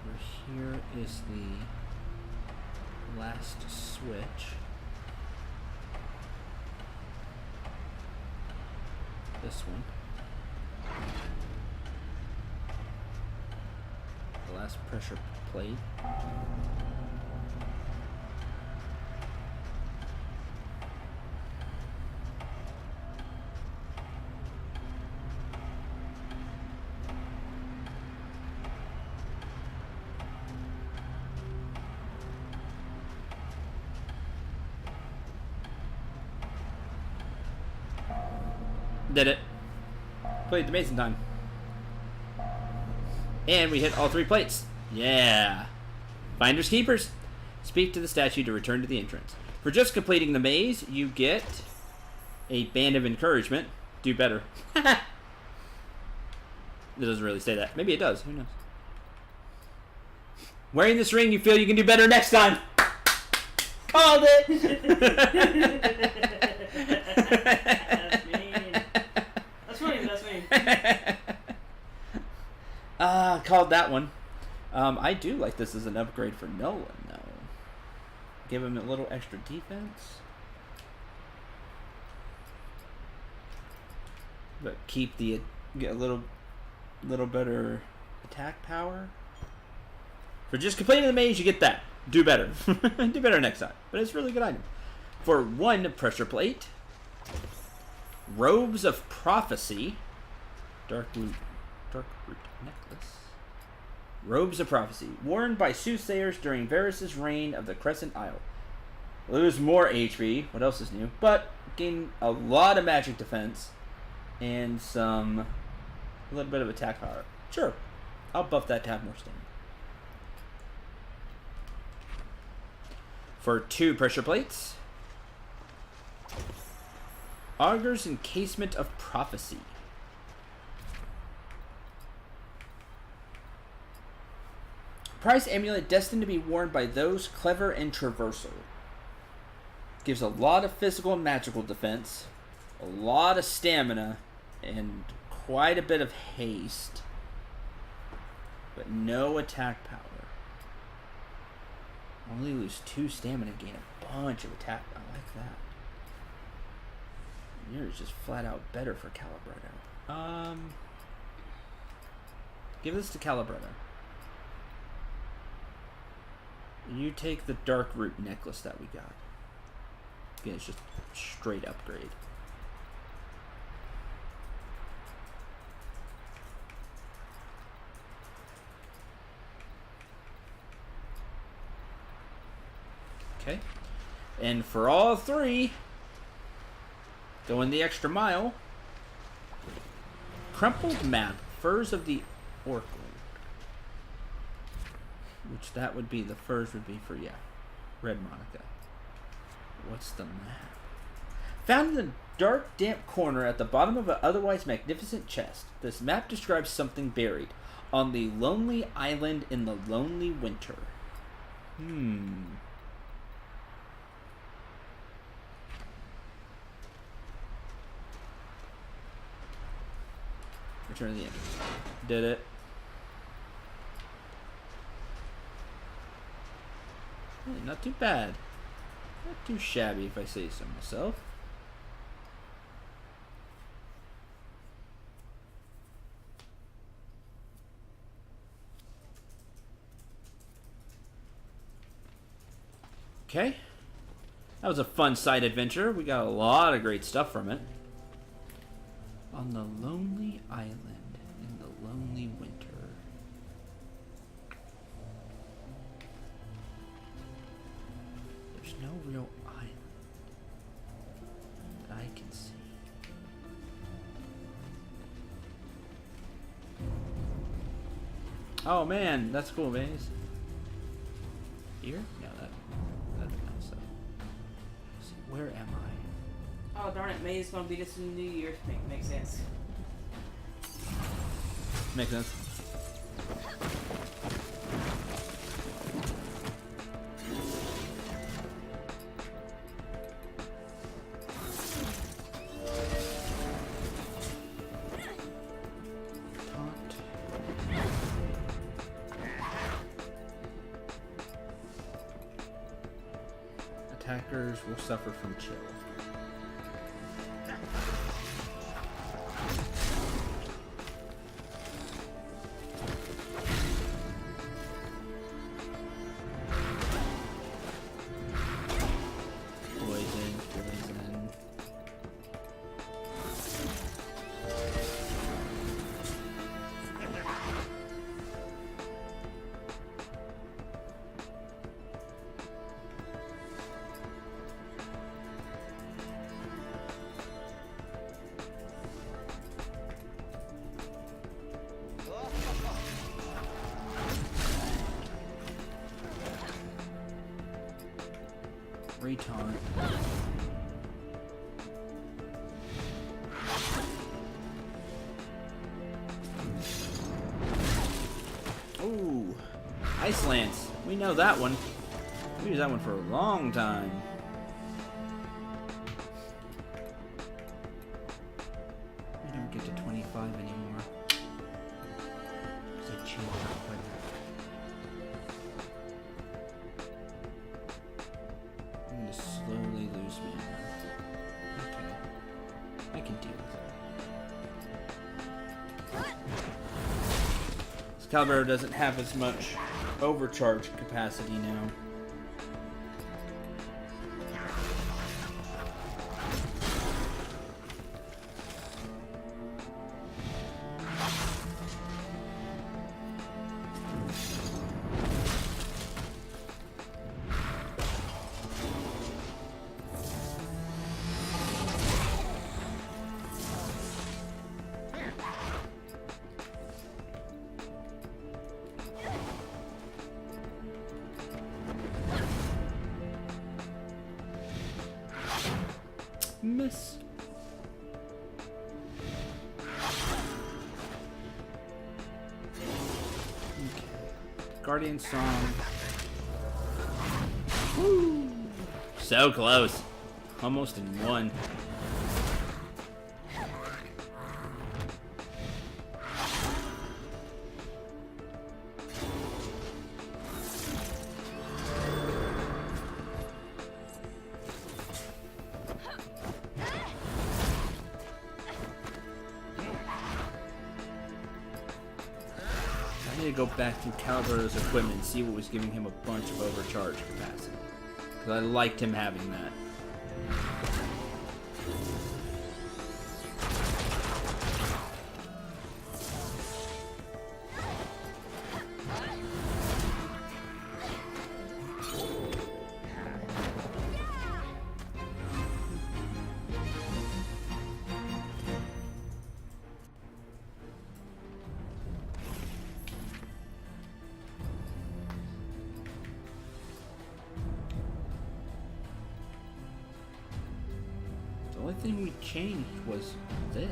Over here is the last switch. This one. The last pressure plate. Did it. Played the maze in time. And we hit all 3 plates. Yeah. Finders keepers. Speak to the statue to return to the entrance. For just completing the maze, you get a band of encouragement. Do better. It doesn't really say that. Maybe it does. Who knows? Wearing this ring, you feel you can do better next time. Called it. That's mean. That's funny. That's mean. Called that one. I do like this as an upgrade for Nolan, though. Give him a little extra defense. But keep the get a little better attack power. For just completing the maze, you get that. Do better. Do better next time. But it's a really good item. For 1 pressure plate, Robes of Prophecy, Dark root necklace. Robes of Prophecy, worn by soothsayers during Varys' reign of the Crescent Isle. Lose more HP. What else is new? But gain a lot of magic defense and a little bit of attack power. Sure, I'll buff that to have more stamina. For 2 pressure plates, Augur's Encasement of Prophecy. Prize amulet destined to be worn by those clever in traversal. Gives a lot of physical and magical defense, a lot of stamina, and quite a bit of haste, but no attack power. Only lose 2 stamina, gain a bunch of attack. I like that. Yours just flat out better for Calibretto. Give this to Calibretto. You take the dark root necklace that we got. Again, it's just straight upgrade. Okay. And for all 3, going the extra mile, Crumpled Map, Furs of the Oracle. Which that would be, the furs would be for, Red Monica. What's the map? Found in the dark, damp corner at the bottom of an otherwise magnificent chest, this map describes something buried on the lonely island in the lonely winter. Return to the entrance. Did it. Hey, not too bad. Not too shabby, if I say so myself. Okay. That was a fun side adventure. We got a lot of great stuff from it. On the lonely island in the lonely winter. There's no real island that I can see. Oh man, that's cool, Maze. Here? No, that's not so. Let's see, where am I? Oh darn it, May's gonna beat us in New Year's. Makes sense. Makes sense. Taunt. Attackers will suffer from chill. retaunt. Ooh, Ice Lance. We know that one. We used that one for a long time. We don't get to 25 anymore. Because I changed our equipment. I'm going to slowly lose me. Okay. I can deal with that. Excalibur doesn't have as much overcharge capacity now. Miss. Okay. Guardian Song. Woo! So close. Almost in one. I need to go back through Calibur's equipment and see what was giving him a bunch of overcharge capacity. Because I liked him having that. The only thing we changed was this.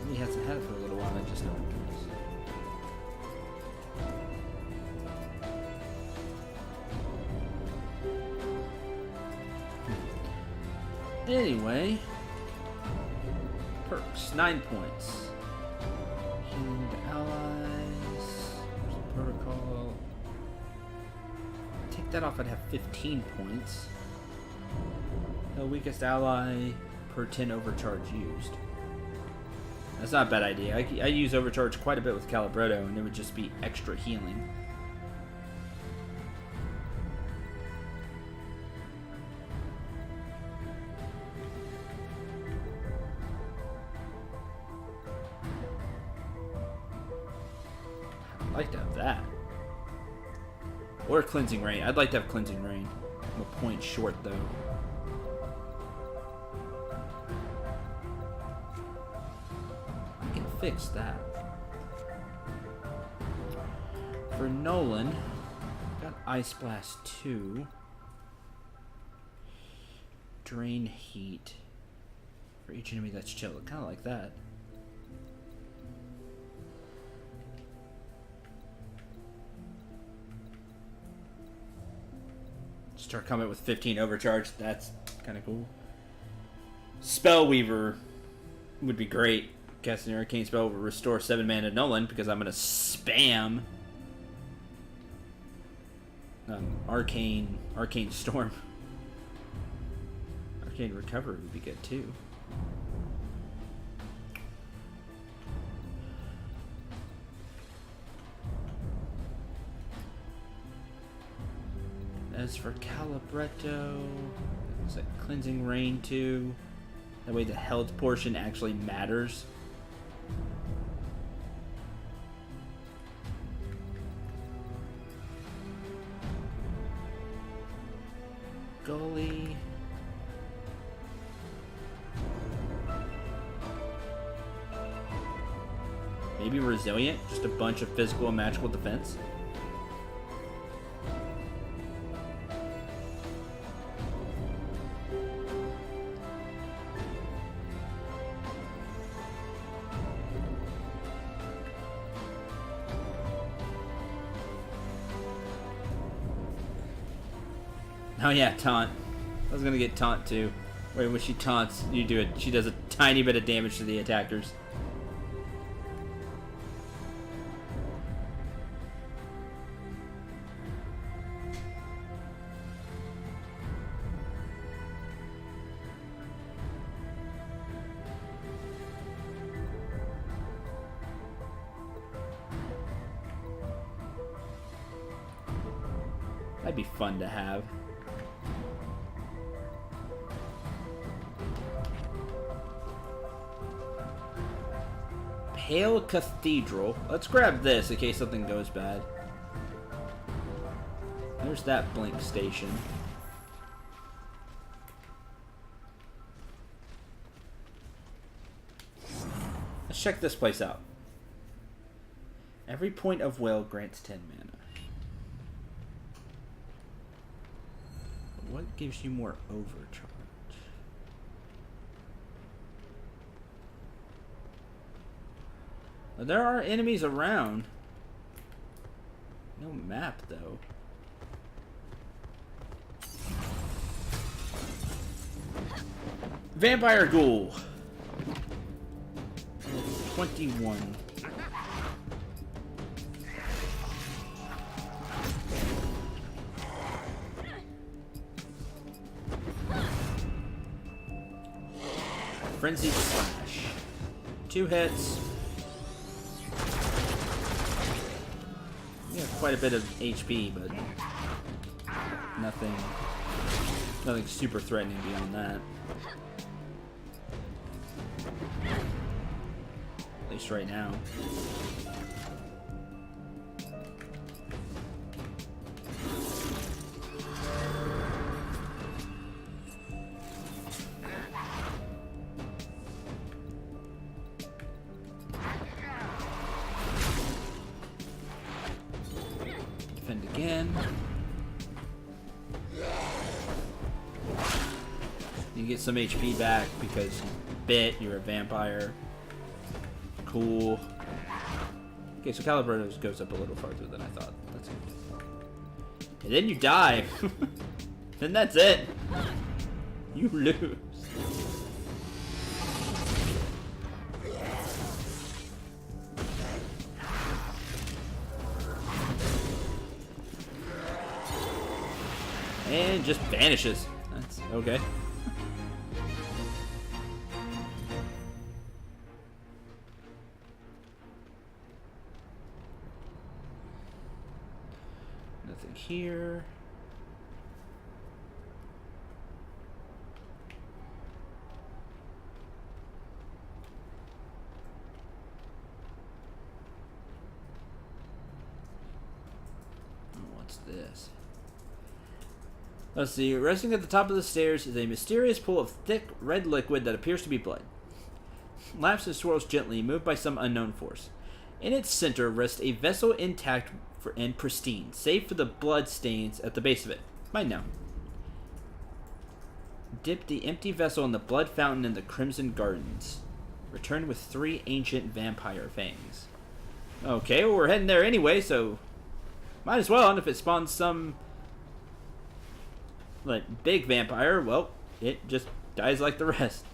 He hasn't had it for a little while, I just know it is. Anyway, perks, 9 points. Healing to allies. Protocol. Take that off, I'd have 15 points. The weakest ally per 10 overcharge used. That's not a bad idea. I use overcharge quite a bit with Calibretto, and it would just be extra healing. I'd like to have that. Or Cleansing Rain. I'd like to have Cleansing Rain. I'm a point short, though. I can fix that. For Nolan, got Ice Blast 2. Drain Heat. For each enemy that's chill. Kind of like that. Start coming with 15 overcharge. That's kind of cool. Spellweaver would be great. Casting an arcane spell will restore 7 mana to Nolan because I'm gonna spam arcane storm. Arcane recovery would be good too. As for Calibretto, it's like Cleansing Rain 2. That way the health portion actually matters. Gully. Maybe resilient, just a bunch of physical and magical defense. Oh yeah, taunt. I was gonna get taunt too. Wait, when she taunts, you do it. She does a tiny bit of damage to the attackers. That'd be fun to have. Pale Cathedral. Let's grab this in case something goes bad. There's that blink station. Let's check this place out. Every point of will grants 10 mana. What gives you more overcharge? There are enemies around. No map, though. Vampire Ghoul. 21. Frenzied Slash. 2 hits. Yeah, quite a bit of HP, but nothing super threatening beyond that. At least right now. Defend again. You get some HP back because you bit, you're a vampire. Cool. Okay, so caliber goes up a little farther than I thought. That's good. And then you die. Then that's it. You lose. And just vanishes. That's okay. Nothing here. What's this? Let's see. Resting at the top of the stairs is a mysterious pool of thick red liquid that appears to be blood. Laps and swirls gently, moved by some unknown force. In its center rests a vessel intact and pristine, save for the blood stains at the base of it. Mine now. Dip the empty vessel in the blood fountain in the Crimson Gardens. Return with 3 ancient vampire fangs. Okay, well we're heading there anyway, so might as well. And if it spawns some like big vampire, well, it just dies like the rest.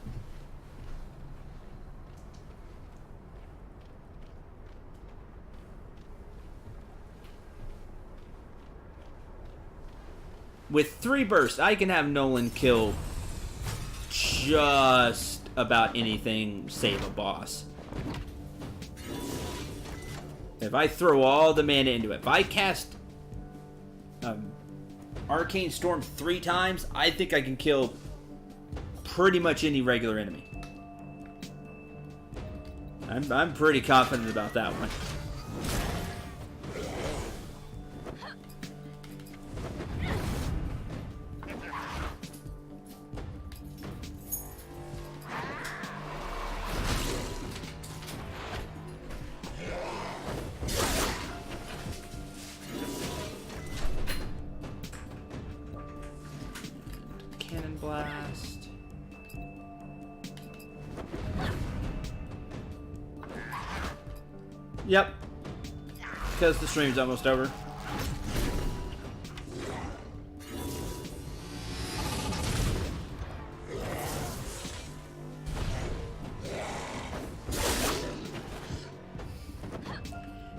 With 3 bursts, I can have Nolan kill just about anything save a boss. If I throw all the mana into it, if I cast Arcane Storm 3 times, I think I can kill pretty much any regular enemy. I'm pretty confident about that one. fast. Yep. Because the stream's almost over.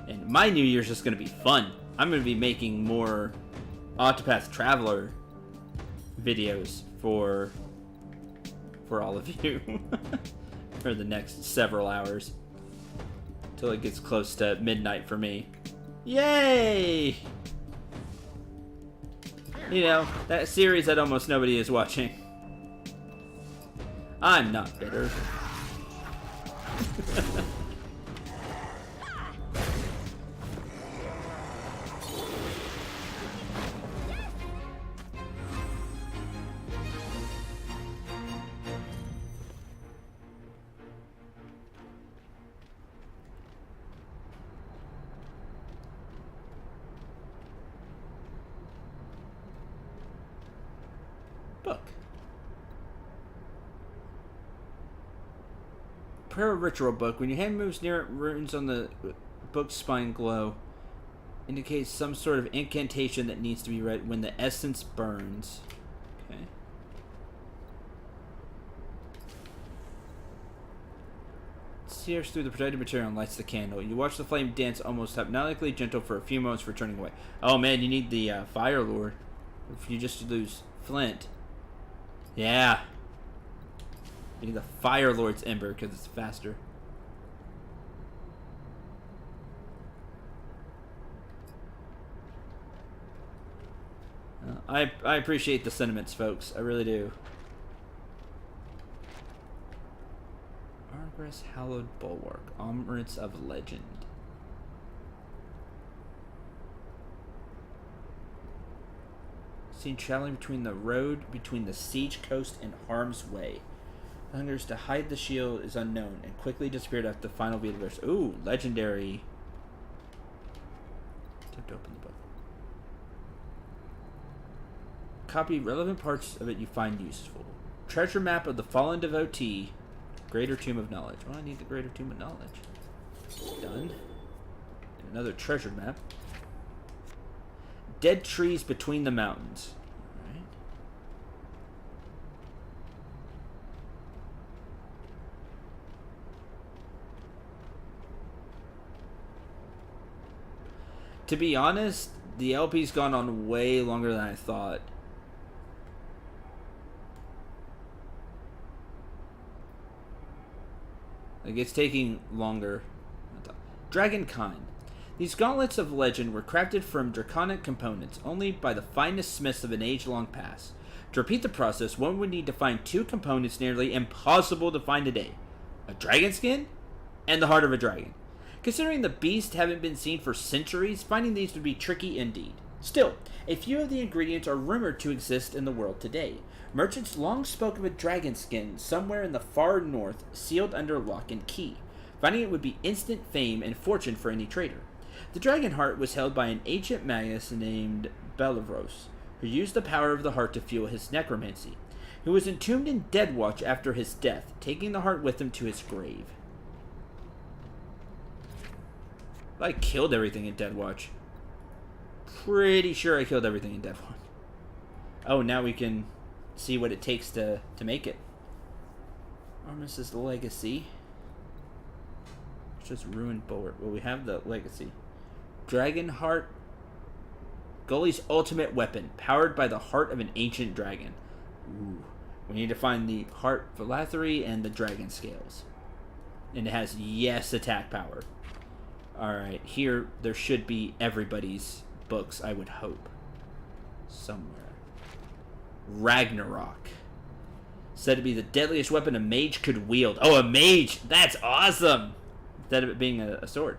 And my New Year's just going to be fun. I'm going to be making more Octopath Traveler videos for all of you for the next several hours until it gets close to midnight for me. Yay! You know, that series that almost nobody is watching. I'm not bitter. Book. Prayer ritual book. When your hand moves near it, runes on the book's spine glow. Indicates some sort of incantation that needs to be read when the essence burns. Okay. Sears through the protective material and lights the candle. You watch the flame dance almost hypnotically gentle for a few moments before turning away. Oh man, you need the Fire Lord. If you just lose Flint. Yeah. You need the Fire Lord's Ember because it's faster. I appreciate the sentiments, folks. I really do. Argress Hallowed Bulwark. Omerits of Legend. Seen traveling between the road between the siege coast and harm's way. Hungers to hide the shield is unknown and quickly disappeared after the final beat of verse. Ooh, legendary. Attempt to open the book. Copy relevant parts of it you find useful. Treasure map of the fallen devotee. Greater Tomb of Knowledge. Well, I need the Greater Tomb of Knowledge. Done. And another treasure map. Dead trees between the mountains. Alright. To be honest, the LP's gone on way longer than I thought. Like, it's taking longer. Dragonkind. These gauntlets of legend were crafted from draconic components, only by the finest smiths of an age-long past. To repeat the process, one would need to find two components nearly impossible to find today. A dragon skin and the heart of a dragon. Considering the beasts haven't been seen for centuries, finding these would be tricky indeed. Still, a few of the ingredients are rumored to exist in the world today. Merchants long spoke of a dragon skin somewhere in the far north, sealed under lock and key. Finding it would be instant fame and fortune for any trader. The dragon heart was held by an ancient magus named Belivros, who used the power of the heart to fuel his necromancy. He was entombed in Deadwatch after his death, taking the heart with him to his grave. I killed everything in Deadwatch. Pretty sure I killed everything in Deadwatch. Oh, now we can see what it takes to make it. Armis's Legacy. It's just Ruined Bulwark. Well, we have the Legacy. Dragonheart. Gully's ultimate weapon, powered by the heart of an ancient dragon. Ooh. We need to find the heart Philathry and the dragon scales. And it has yes attack power. Alright, here there should be everybody's books, I would hope. Somewhere. Ragnarok. Said to be the deadliest weapon a mage could wield. Oh, a mage! That's awesome! Instead of it being a sword.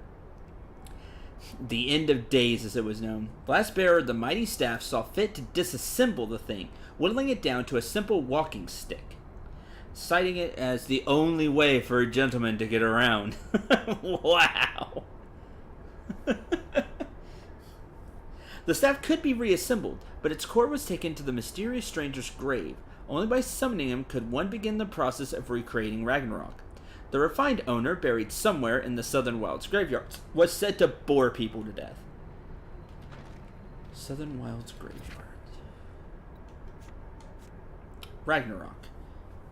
The End of Days, as it was known. The last bearer of the mighty staff saw fit to disassemble the thing, whittling it down to a simple walking stick, citing it as the only way for a gentleman to get around. Wow! The staff could be reassembled, but its core was taken to the mysterious stranger's grave, Only by summoning him could one begin the process of recreating Ragnarok. The refined owner, buried somewhere in the Southern Wilds graveyards, was said to bore people to death. Southern Wilds graveyards. Ragnarok.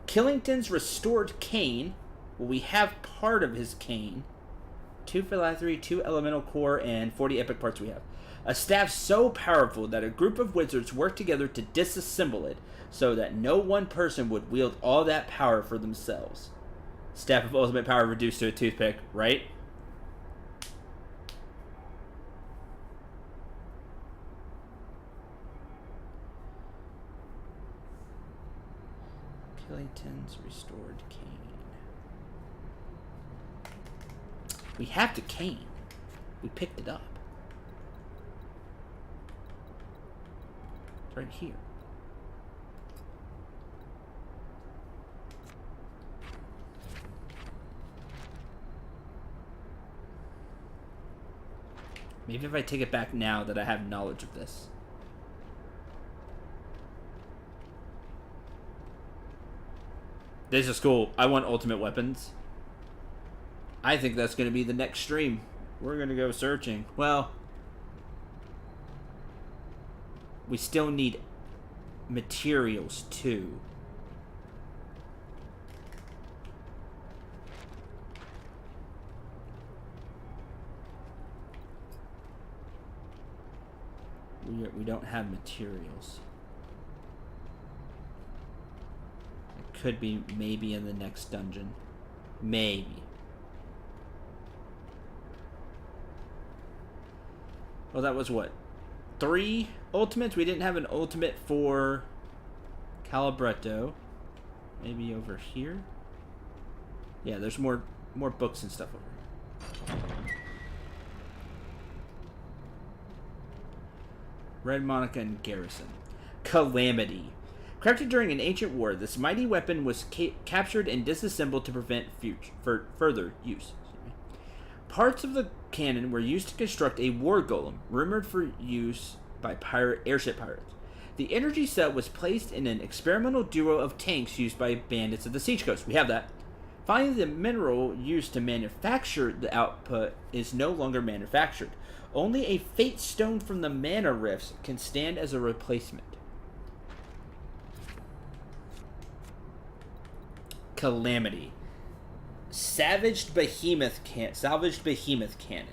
Killington's restored cane. Well, we have part of his cane. 2 phylactery, 2 elemental core, and 40 epic parts we have. A staff so powerful that a group of wizards worked together to disassemble it so that no one person would wield all that power for themselves. Staff of ultimate power reduced to a toothpick, right? Killington's restored cane. We have the cane. We picked it up. It's right here. Maybe if I take it back now that I have knowledge of this. This is cool. I want ultimate weapons. I think that's going to be the next stream. We're going to go searching. Well, we still need materials too. We don't have materials. It could be maybe in the next dungeon. Maybe. Well, that was what? 3 ultimates? We didn't have an ultimate for Calibretto. Maybe over here? Yeah, there's more books and stuff over here. Red Monica and Garrison. Calamity. Crafted during an ancient war, this mighty weapon was captured and disassembled to prevent further use. Parts of the cannon were used to construct a war golem, rumored for use by airship pirates. The energy cell was placed in an experimental duo of tanks used by bandits of the Siege Coast. We have that. Finally, the mineral used to manufacture the output is no longer manufactured. Only a fate stone from the mana rifts can stand as a replacement. Calamity. Salvaged behemoth cannon.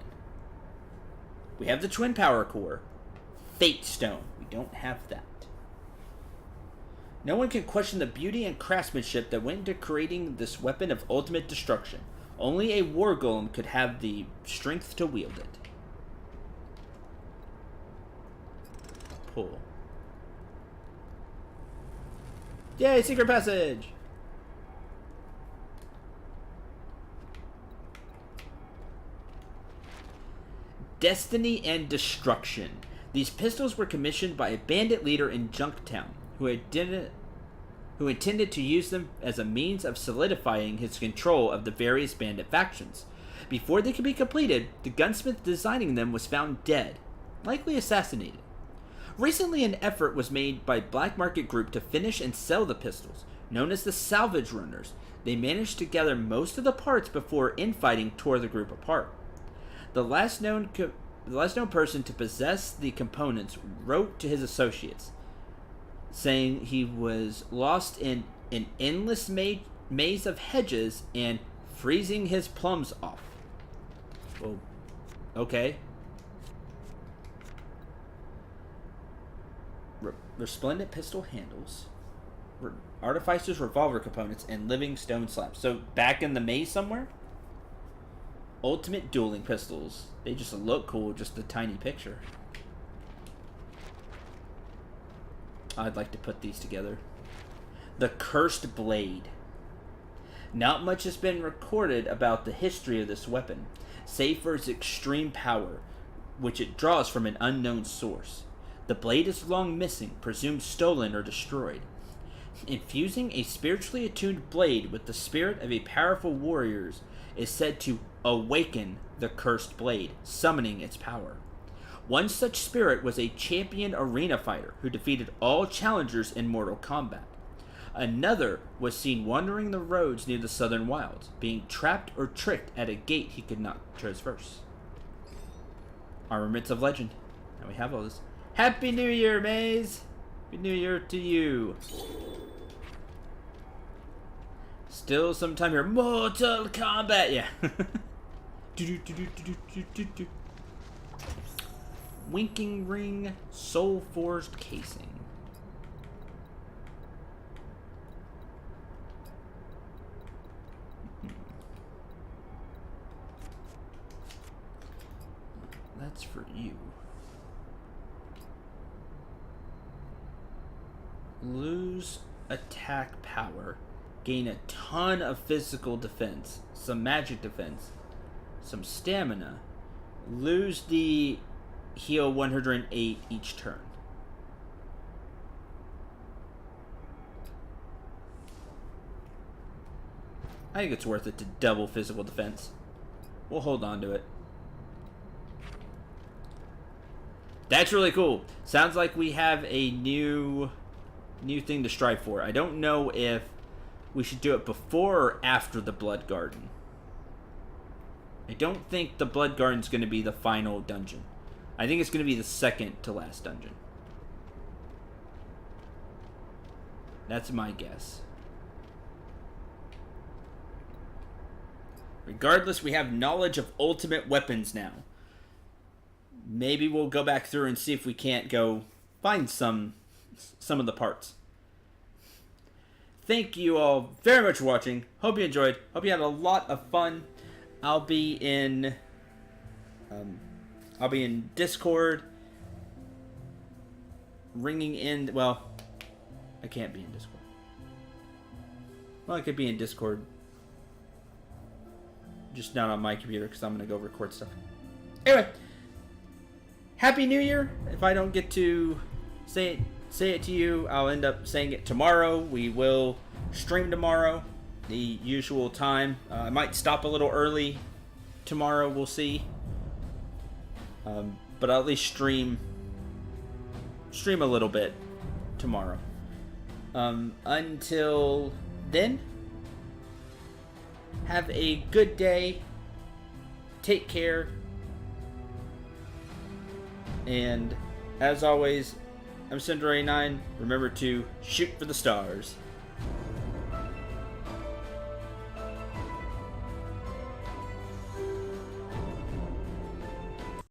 We have the twin power core. Fate stone. We don't have that. No one can question the beauty and craftsmanship that went into creating this weapon of ultimate destruction. Only a war golem could have the strength to wield it. Pull. Yay, secret passage! Destiny and Destruction. These pistols were commissioned by a bandit leader in Junktown, who intended to use them as a means of solidifying his control of the various bandit factions. Before they could be completed, the gunsmith designing them was found dead, likely assassinated. Recently, an effort was made by Black Market Group to finish and sell the pistols, known as the Salvage Runners. They managed to gather most of the parts before infighting tore the group apart. The last known person to possess the components wrote to his associates, saying he was lost in an endless maze of hedges and freezing his plums off. Well, okay. Resplendent pistol handles, Artificer's revolver components, and living stone slabs. So back in the maze somewhere? Ultimate dueling pistols. They just look cool, just a tiny picture. I'd like to put these together. The Cursed Blade. Not much has been recorded about the history of this weapon, save for its extreme power, which it draws from an unknown source. The blade is long missing, presumed stolen or destroyed. Infusing a spiritually attuned blade with the spirit of a powerful warrior is said to awaken the cursed blade, summoning its power. One such spirit was a champion arena fighter who defeated all challengers in Mortal Kombat. Another was seen wandering the roads near the southern wilds, being trapped or tricked at a gate he could not traverse. Armaments of legend. Now we have all this. Happy New Year, Maze! Happy New Year to you. Still some time here. Mortal Kombat! Yeah. Winking Ring Soul Forged Casing. That's for you. Lose attack power. Gain a ton of physical defense. Some magic defense. Some stamina. Lose the heal 108 each turn. I think it's worth it to double physical defense. We'll hold on to it. That's really cool. Sounds like we have a new thing to strive for. I don't know if we should do it before or after the Blood Garden. I don't think the Blood Garden's going to be the final dungeon. I think it's going to be the second to last dungeon. That's my guess. Regardless, we have knowledge of ultimate weapons now. Maybe we'll go back through and see if we can't go find some of the parts. Thank you all very much for watching. Hope you enjoyed. Hope you had a lot of fun. I'll be in Discord. Ringing in. Well, I can't be in Discord. Well, I could be in Discord. Just not on my computer because I'm going to go record stuff. Anyway. Happy New Year. If I don't get to say it to you, I'll end up saying it tomorrow. We will stream tomorrow, the usual time. I might stop a little early tomorrow. We'll see. But I'll at least stream a little bit tomorrow. Until then, have a good day. Take care. And as always, I'm Cendril 89. Remember to shoot for the stars.